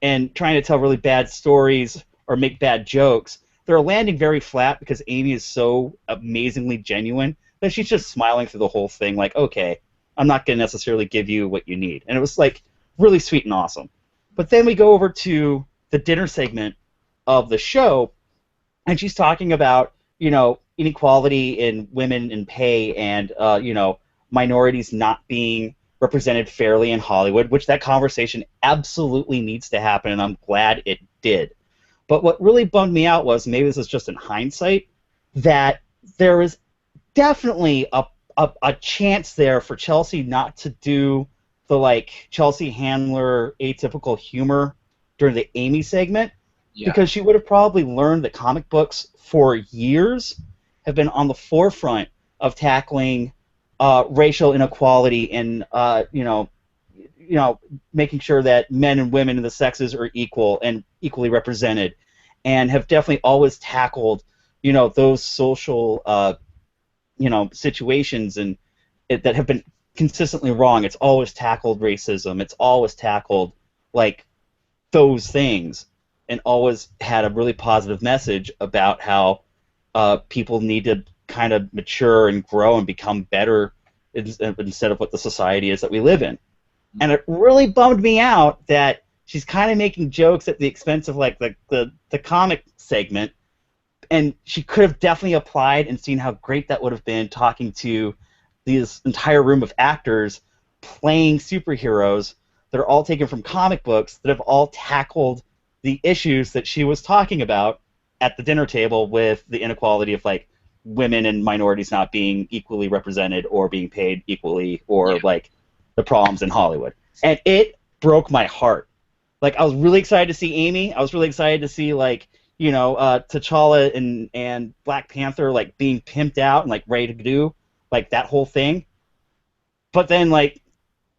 Speaker 1: and trying to tell really bad stories or make bad jokes. They're landing very flat because Amy is so amazingly genuine that she's just smiling through the whole thing like, okay, I'm not going to necessarily give you what you need. And it was like really sweet and awesome. But then we go over to the dinner segment of the show, and she's talking about, inequality in women in pay and, minorities not being represented fairly in Hollywood, which that conversation absolutely needs to happen, and I'm glad it did. But what really bummed me out was, maybe this is just in hindsight, that there is definitely a chance there for Chelsea not to do the like Chelsea Handler atypical humor during the Amy segment, because she would have probably learned that comic books for years have been on the forefront of tackling racial inequality and making sure that men and women and the sexes are equal and equally represented, and have definitely always tackled, those social, situations and that have been consistently wrong. It's always tackled racism. It's always tackled like those things, and always had a really positive message about how people need to kind of mature and grow and become better instead of what the society is that we live in. And it really bummed me out that she's kind of making jokes at the expense of like the comic segment, and she could have definitely applied and seen how great that would have been talking to this entire room of actors playing superheroes that are all taken from comic books that have all tackled the issues that she was talking about at the dinner table with the inequality of like women and minorities not being equally represented or being paid equally, or like the problems in Hollywood. And it broke my heart. Like, I was really excited to see Amy. I was really excited to see like, T'Challa and Black Panther like being pimped out and like ready to do like that whole thing. But then like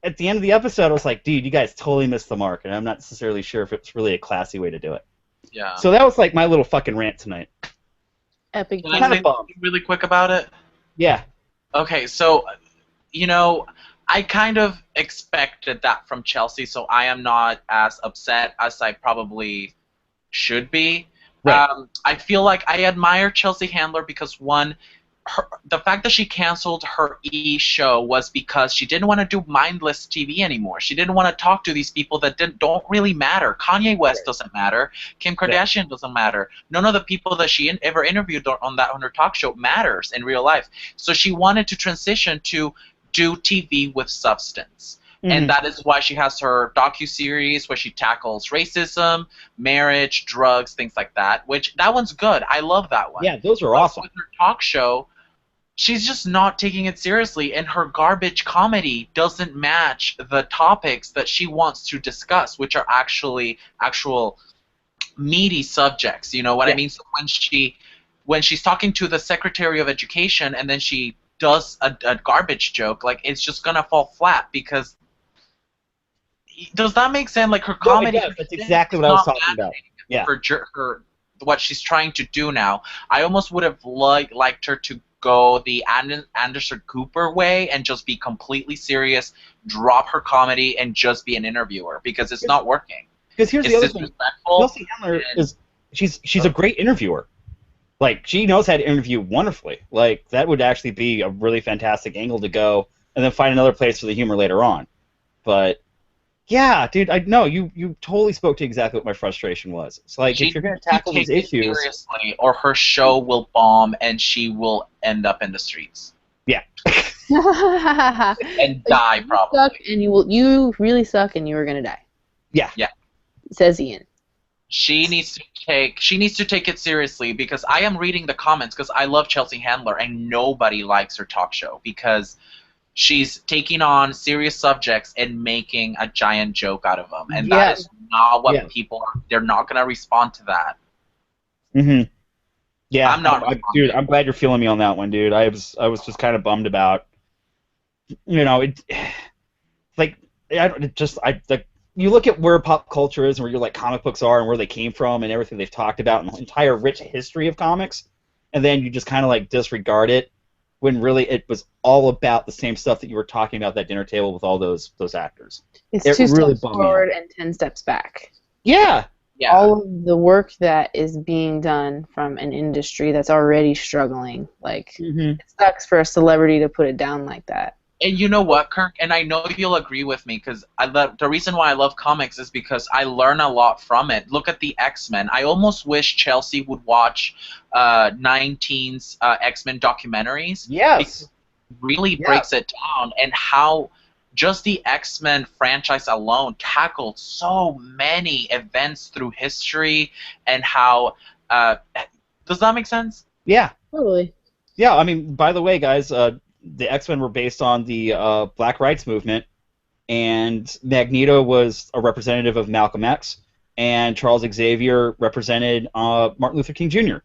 Speaker 1: at the end of the episode, I was like, dude, you guys totally missed the mark, and I'm not necessarily sure if it's really a classy way to do it.
Speaker 3: Yeah.
Speaker 1: So that was like my little fucking rant tonight.
Speaker 2: Epic.
Speaker 3: Can I say something really quick about it?
Speaker 1: Yeah.
Speaker 3: Okay, so, I kind of expected that from Chelsea, so I am not as upset as I probably should be.
Speaker 1: Right.
Speaker 3: I feel like I admire Chelsea Handler because, one, the fact that she canceled her show was because she didn't want to do mindless TV anymore. She didn't want to talk to these people that don't really matter. Kanye West doesn't matter. Kim Kardashian doesn't matter. None of the people that she ever interviewed on her talk show matters in real life. So she wanted to transition to do TV with substance. And that is why she has her docuseries where she tackles racism, marriage, drugs, things like that, which that one's good. I love that one.
Speaker 1: Yeah, those are awesome.
Speaker 3: With her talk show, she's just not taking it seriously, and her garbage comedy doesn't match the topics that she wants to discuss, which are actual meaty subjects. You know what I mean? So when she's talking to the Secretary of Education and then she does a garbage joke, like, it's just gonna fall flat because. Does that make sense? Like, her comedy.
Speaker 1: No, that's exactly what I was talking about. Yeah.
Speaker 3: For what she's trying to do now, I almost would have liked her to go the Anderson Cooper way and just be completely serious, drop her comedy, and just be an interviewer, because it's not working.
Speaker 1: Because here's the
Speaker 3: It's
Speaker 1: other thing.
Speaker 3: disrespectful.
Speaker 1: Chelsea Handler is she's a great interviewer. Like, she knows how to interview wonderfully. Like, that would actually be a really fantastic angle to go, and then find another place for the humor later on. But yeah, dude, I know you totally spoke to exactly what my frustration was. It's like,
Speaker 3: She
Speaker 1: if you're going to
Speaker 3: needs
Speaker 1: tackle these
Speaker 3: take it
Speaker 1: issues,
Speaker 3: seriously, or her show will bomb and she will end up in the streets and die
Speaker 2: You
Speaker 3: probably.
Speaker 2: suck and you really suck and you are gonna die.
Speaker 1: Yeah.
Speaker 2: Says Ian.
Speaker 3: She needs to take it seriously, because I am reading the comments, because I love Chelsea Handler and nobody likes her talk show because she's taking on serious subjects and making a giant joke out of them, and that is not what people are. They're not going to respond to that.
Speaker 1: Mm-hmm. Yeah,
Speaker 3: I'm not.
Speaker 1: Dude, I'm glad you're feeling me on that one, dude. I was just kind of bummed about, you know, you look at where pop culture is and where your comic books are and where they came from and everything they've talked about and the entire rich history of comics, and then you just kind of disregard it when really it was all about the same stuff that you were talking about at that dinner table with all those actors.
Speaker 2: It's
Speaker 1: It
Speaker 2: 2
Speaker 1: really
Speaker 2: steps
Speaker 1: bummed me
Speaker 2: forward and 10 steps back.
Speaker 1: Yeah.
Speaker 3: Yeah.
Speaker 2: All of the work that is being done from an industry that's already struggling,
Speaker 1: Mm-hmm.
Speaker 2: it sucks for a celebrity to put it down like that.
Speaker 3: And you know what, Kirk? And I know you'll agree with me, because the reason why I love comics is because I learn a lot from it. Look at the X-Men. I almost wish Chelsea would watch 19's X-Men documentaries.
Speaker 1: Yes.
Speaker 3: It really breaks it down, and how just the X-Men franchise alone tackled so many events through history, and how does that make sense?
Speaker 1: Yeah.
Speaker 2: Totally.
Speaker 1: Yeah, I mean, by the way, guys, the X-Men were based on the Black Rights Movement, and Magneto was a representative of Malcolm X, and Charles Xavier represented Martin Luther King Jr.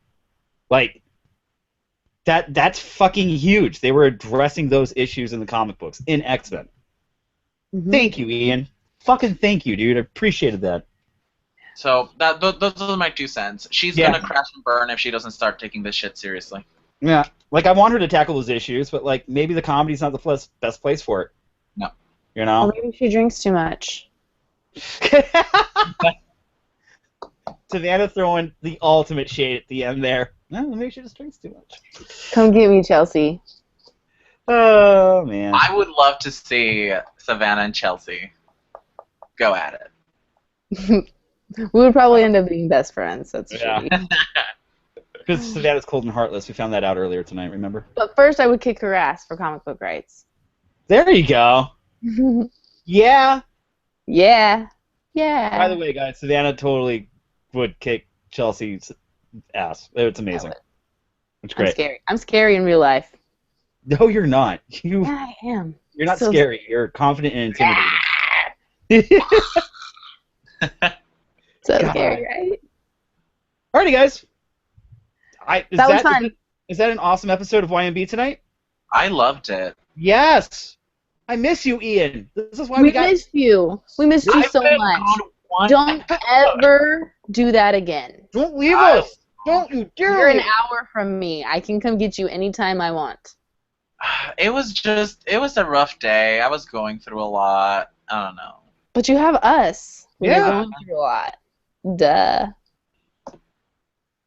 Speaker 1: That's fucking huge. They were addressing those issues in the comic books, in X-Men.
Speaker 2: Mm-hmm.
Speaker 1: Thank you, Ian. Fucking thank you, dude. I appreciated that.
Speaker 3: So those are my 2 cents. She's gonna crash and burn if she doesn't start taking this shit seriously.
Speaker 1: Yeah. I want her to tackle those issues, but, maybe the comedy's not the best place for it.
Speaker 3: No.
Speaker 1: You know?
Speaker 2: Or maybe she drinks too much.
Speaker 1: Savannah throwing the ultimate shade at the end there. No, maybe she just drinks too much.
Speaker 2: Come get me, Chelsea.
Speaker 1: Oh, man.
Speaker 3: I would love to see Savannah and Chelsea go at it.
Speaker 2: We would probably end up being best friends. That's
Speaker 1: Yeah.
Speaker 2: true.
Speaker 1: Because Savannah's cold and heartless. We found that out earlier tonight, remember?
Speaker 2: But first, I would kick her ass for comic book rights.
Speaker 1: There you go. Yeah.
Speaker 2: Yeah. Yeah.
Speaker 1: By the way, guys, Savannah totally would kick Chelsea's ass. It's amazing. It's
Speaker 2: I'm
Speaker 1: great.
Speaker 2: scary. I'm scary in real life.
Speaker 1: No, you're not.
Speaker 2: Yeah, I am.
Speaker 1: You're not
Speaker 2: So-
Speaker 1: scary. You're confident and intimidating.
Speaker 2: So
Speaker 1: God.
Speaker 2: scary, right?
Speaker 1: Alrighty, guys.
Speaker 2: That was fun.
Speaker 1: Is that an awesome episode of YMB tonight?
Speaker 3: I loved it.
Speaker 1: Yes. I miss you, Ian. This is why
Speaker 2: We
Speaker 1: we got.
Speaker 2: missed you. We missed you so
Speaker 3: I've been
Speaker 2: much.
Speaker 3: on one
Speaker 2: Don't
Speaker 3: episode.
Speaker 2: ever do that again.
Speaker 1: Don't leave
Speaker 3: I-
Speaker 1: us. Don't you dare.
Speaker 2: You're an
Speaker 1: leave.
Speaker 2: hour from me. I can come get you anytime I want.
Speaker 3: It was a rough day. I was going through a lot. I don't know.
Speaker 2: But you have us. We're
Speaker 1: Yeah.
Speaker 2: going through a lot. Duh.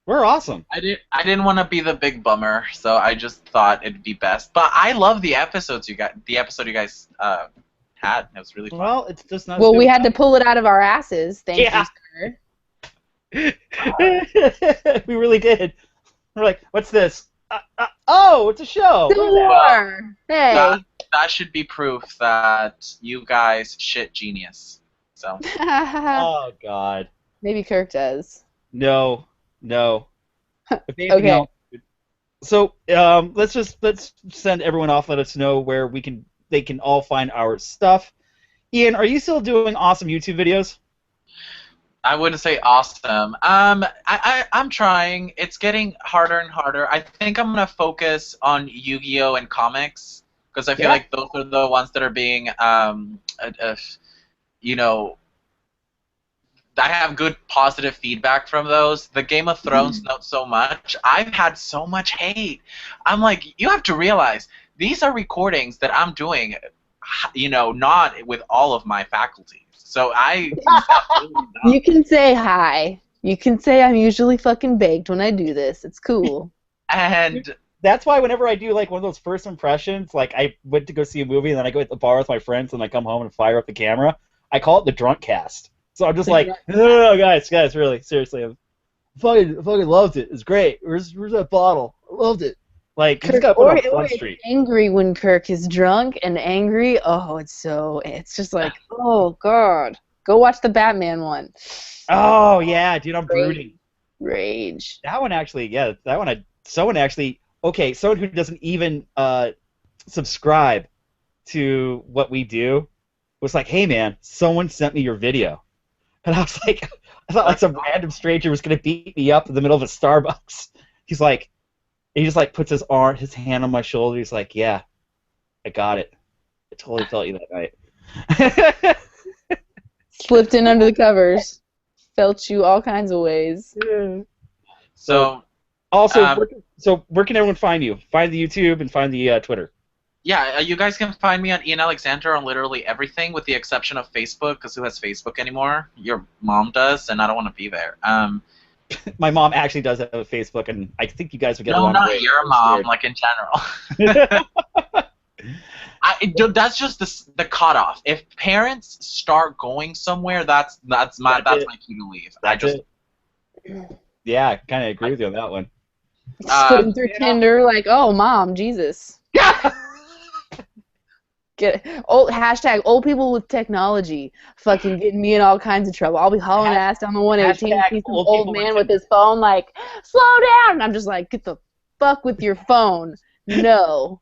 Speaker 1: We're awesome.
Speaker 3: I didn't want to be the big bummer, so I just thought it'd be best. But I love the episodes you guys had. It was really fun.
Speaker 1: Well, it's just not.
Speaker 2: Well, we had to pull it out of our asses. Thank
Speaker 1: Yeah.
Speaker 2: you,
Speaker 1: we really did. We're like, what's this? Oh, it's a show.
Speaker 2: sir. Sure. Hey.
Speaker 3: That should be proof that you guys shit genius. So
Speaker 1: Oh God.
Speaker 2: Maybe Kirk does.
Speaker 1: No. If anything
Speaker 2: Okay.
Speaker 1: else- So let's send everyone off. Let us know where they can all find our stuff. Ian, are you still doing awesome YouTube videos?
Speaker 3: I wouldn't say awesome. I'm trying. It's getting harder and harder. I think I'm gonna focus on Yu-Gi-Oh and comics, because I feel
Speaker 1: Yeah.
Speaker 3: like those are the ones that are being, I have good positive feedback from those. The Game of Thrones, not so much. I've had so much hate. I'm like, you have to realize these are recordings that I'm doing not with all of my faculties. So I.
Speaker 2: You can say hi. You can say I'm usually fucking baked when I do this. It's cool.
Speaker 3: And
Speaker 1: that's why whenever I do like one of those first impressions, like I went to go see a movie and then I go at the bar with my friends and I come home and fire up the camera, I call it the drunk cast. So I'm just like, no, guys, really, seriously, I fucking loved it. It's great. Where's that bottle? I loved it. Like, he's got to put on Front Street.
Speaker 2: Angry when Kirk is drunk and angry. Oh, it's just like, oh god. Go watch the Batman one.
Speaker 1: Oh yeah, dude, I'm brooding.
Speaker 2: Rage.
Speaker 1: That one actually, yeah, someone who doesn't even subscribe to what we do was like, hey man, someone sent me your video. And I was like, I thought like some random stranger was gonna beat me up in the middle of a Starbucks. He just like puts his hand on my shoulder. He's like, yeah, I got it. I totally felt you that night.
Speaker 2: Slipped in under the covers. Felt you all kinds of ways.
Speaker 1: Yeah.
Speaker 3: So,
Speaker 1: also, where can everyone find you? Find the YouTube and find the Twitter.
Speaker 3: Yeah, you guys can find me on Ian Alexander on literally everything, with the exception of Facebook, because who has Facebook anymore? Your mom does, and I don't want to be there.
Speaker 1: My mom actually does have a Facebook, and I think you guys would get along great.
Speaker 3: No, not your mom, like in general. That's just the cutoff. If parents start going somewhere, that's my cue to leave.
Speaker 1: Yeah, I kind of agree with you on that one.
Speaker 2: Putting through Tinder, like, oh, mom, Jesus. Hashtag old people with technology fucking getting me in all kinds of trouble. I'll be hauling ass down the 118 and see some old man with his phone like, slow down! And I'm just like, get the fuck with your phone. No.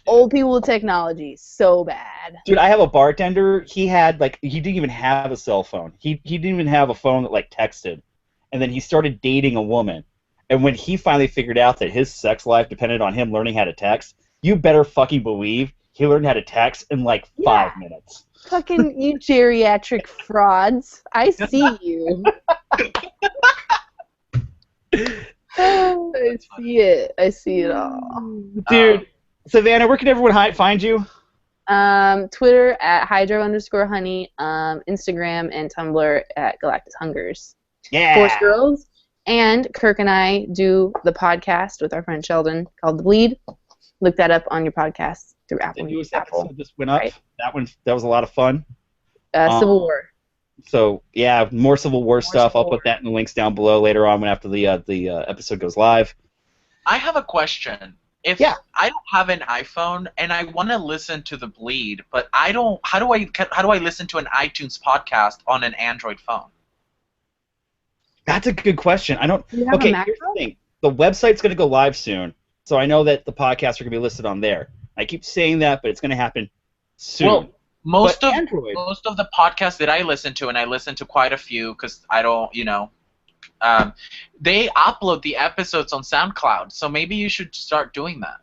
Speaker 2: Old people with technology, so bad.
Speaker 1: Dude, I have a bartender, he didn't even have a cell phone. He didn't even have a phone that like texted. And then he started dating a woman. And when he finally figured out that his sex life depended on him learning how to text, you better fucking believe he learned how to text in like 5 minutes.
Speaker 2: Fucking you geriatric frauds. I see you. I see it. I see it all.
Speaker 1: Dude, Savannah, where can everyone find you?
Speaker 2: Twitter at Hydro_honey, Instagram and Tumblr at Galactus Hungers.
Speaker 1: Yeah.
Speaker 2: Force Girls. And Kirk and I do the podcast with our friend Sheldon called The Bleed. Look that up on your podcast through Apple.
Speaker 1: The newest episode just went up. Right. That was a lot of fun.
Speaker 2: Civil War.
Speaker 1: So yeah, more Civil War stuff. I'll put that in the links down below later on after the episode goes live.
Speaker 3: I have a question. If I don't have an iPhone and I want to listen to The Bleed, but I don't, how do I listen to an iTunes podcast on an Android phone?
Speaker 1: That's a good question. I don't.
Speaker 2: Okay,
Speaker 1: here's the thing. The website's going to go live soon, so I know that the podcasts are going to be listed on there. I keep saying that, but it's going to happen soon.
Speaker 3: Well, most of the podcasts that I listen to, and I listen to quite a few because I don't, they upload the episodes on SoundCloud. So maybe you should start doing that.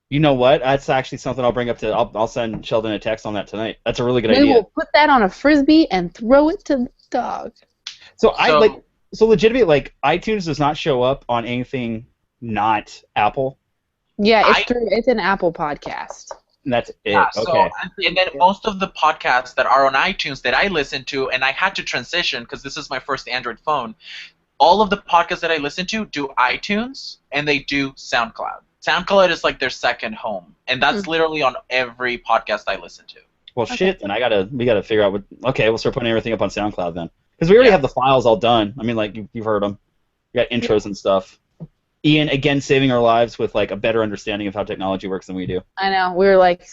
Speaker 1: You know what? That's actually something I'll bring up to. I'll send Sheldon a text on that tonight. That's a really good idea.
Speaker 2: We will put that on a frisbee and throw it to the dog.
Speaker 1: So legitimately, like, iTunes does not show up on anything not Apple.
Speaker 2: Yeah, it's an Apple podcast.
Speaker 1: And that's it.
Speaker 3: Yeah,
Speaker 1: okay.
Speaker 3: And then most of the podcasts that are on iTunes that I listen to, and I had to transition because this is my first Android phone. All of the podcasts that I listen to do iTunes and they do SoundCloud. SoundCloud is like their second home, and that's literally on every podcast I listen to.
Speaker 1: Well, shit. Then we gotta figure out what. Okay, we'll start putting everything up on SoundCloud then. Because we already have the files all done. I mean, like, you've heard them. You got intros and stuff. Ian, again, saving our lives with, like, a better understanding of how technology works than we do.
Speaker 2: I know. We were like,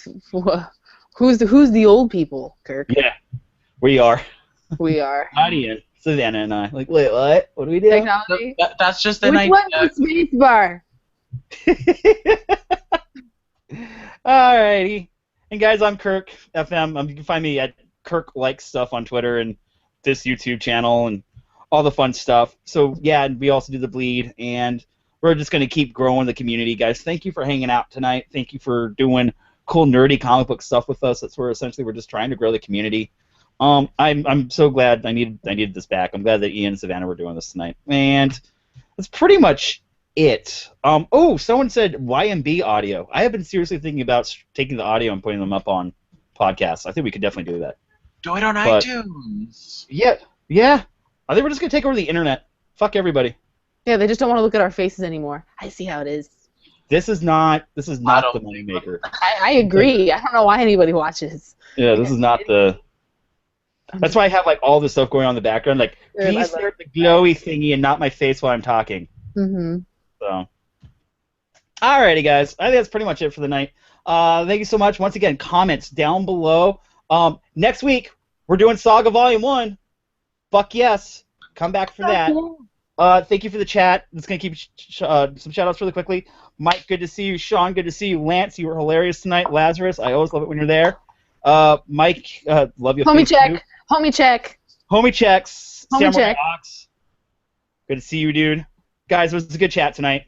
Speaker 2: who's the old people, Kirk?
Speaker 1: Yeah, we are.
Speaker 2: We are.
Speaker 1: Not Ian, Savannah and I. Like, wait, what? What do we do?
Speaker 2: Technology?
Speaker 3: That's just an idea.
Speaker 2: Which one's the space bar?
Speaker 1: Alrighty. And, guys, I'm Kirk FM. You can find me at Kirk Likes Stuff on Twitter and this YouTube channel and all the fun stuff. So yeah, we also do The Bleed, and we're just going to keep growing the community, guys. Thank you for hanging out tonight. Thank you for doing cool nerdy comic book stuff with us. That's where essentially we're just trying to grow the community. I'm so glad I needed this back. I'm glad that Ian and Savannah were doing this tonight, and that's pretty much it. Someone said YMB audio. I have been seriously thinking about taking the audio and putting them up on podcasts. I think we could definitely do that.
Speaker 3: Do it on
Speaker 1: But-
Speaker 3: iTunes.
Speaker 1: Yeah. I think we're just gonna take over the internet. Fuck everybody.
Speaker 2: Yeah, they just don't want to look at our faces anymore. I see how it is.
Speaker 1: This is not the
Speaker 3: don't
Speaker 1: moneymaker.
Speaker 2: I agree. I don't know why anybody watches.
Speaker 1: Yeah, this is not the. That's why I have like all this stuff going on in the background. Like,
Speaker 2: Sure, I
Speaker 1: please
Speaker 2: love
Speaker 1: start the glowy thingy and not my face while I'm talking.
Speaker 2: Mm-hmm.
Speaker 1: So, alrighty, guys. I think that's pretty much it for the night. Thank you so much. Once again, comments down below. Next week we're doing Saga Volume 1. Fuck yes. Come back for that. Thank you for the chat. Let's gonna keep some shout-outs really quickly. Mike, good to see you. Sean, good to see you. Lance, you were hilarious tonight. Lazarus, I always love it when you're there. Mike, love you.
Speaker 2: Homie check. Homie check.
Speaker 1: Homie checks.
Speaker 2: Homie
Speaker 1: Samurai
Speaker 2: check.
Speaker 1: Ox. Good to see you, dude. Guys, it was a good chat tonight.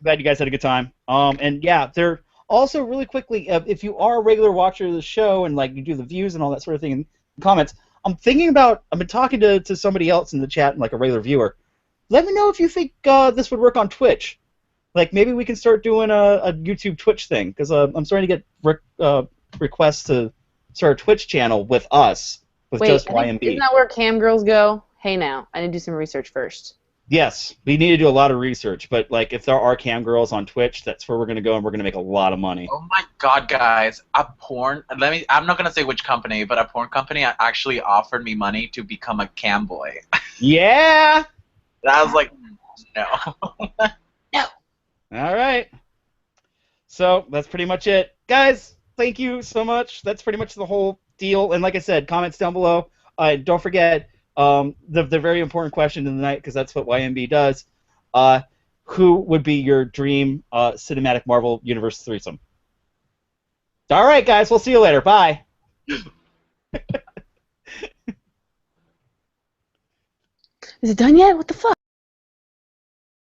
Speaker 1: Glad you guys had a good time. And yeah, they're also really quickly, if you are a regular watcher of the show and like you do the views and all that sort of thing in comments, I've been talking to somebody else in the chat, like a regular viewer. Let me know if you think this would work on Twitch. Like maybe we can start doing a YouTube Twitch thing, because I'm starting to get requests to start a Twitch channel with us, with
Speaker 2: Wait,
Speaker 1: just
Speaker 2: I think-
Speaker 1: YMB.
Speaker 2: isn't that where cam girls go? Hey now, I need to do some research first.
Speaker 1: Yes, we need to do a lot of research, but like if there are cam girls on Twitch, that's where we're gonna go and we're gonna make a lot of money.
Speaker 3: Oh my god, guys! I'm not gonna say which company, but a porn company actually offered me money to become a cam boy.
Speaker 1: Yeah.
Speaker 3: And I was like, no.
Speaker 1: All right. So that's pretty much it, guys. Thank you so much. That's pretty much the whole deal. And like I said, comments down below. Don't forget the very important question of the night, because that's what YMB does. Who would be your dream cinematic Marvel Universe threesome? All right, guys. We'll see you later. Bye.
Speaker 2: Is it done yet? What the fuck?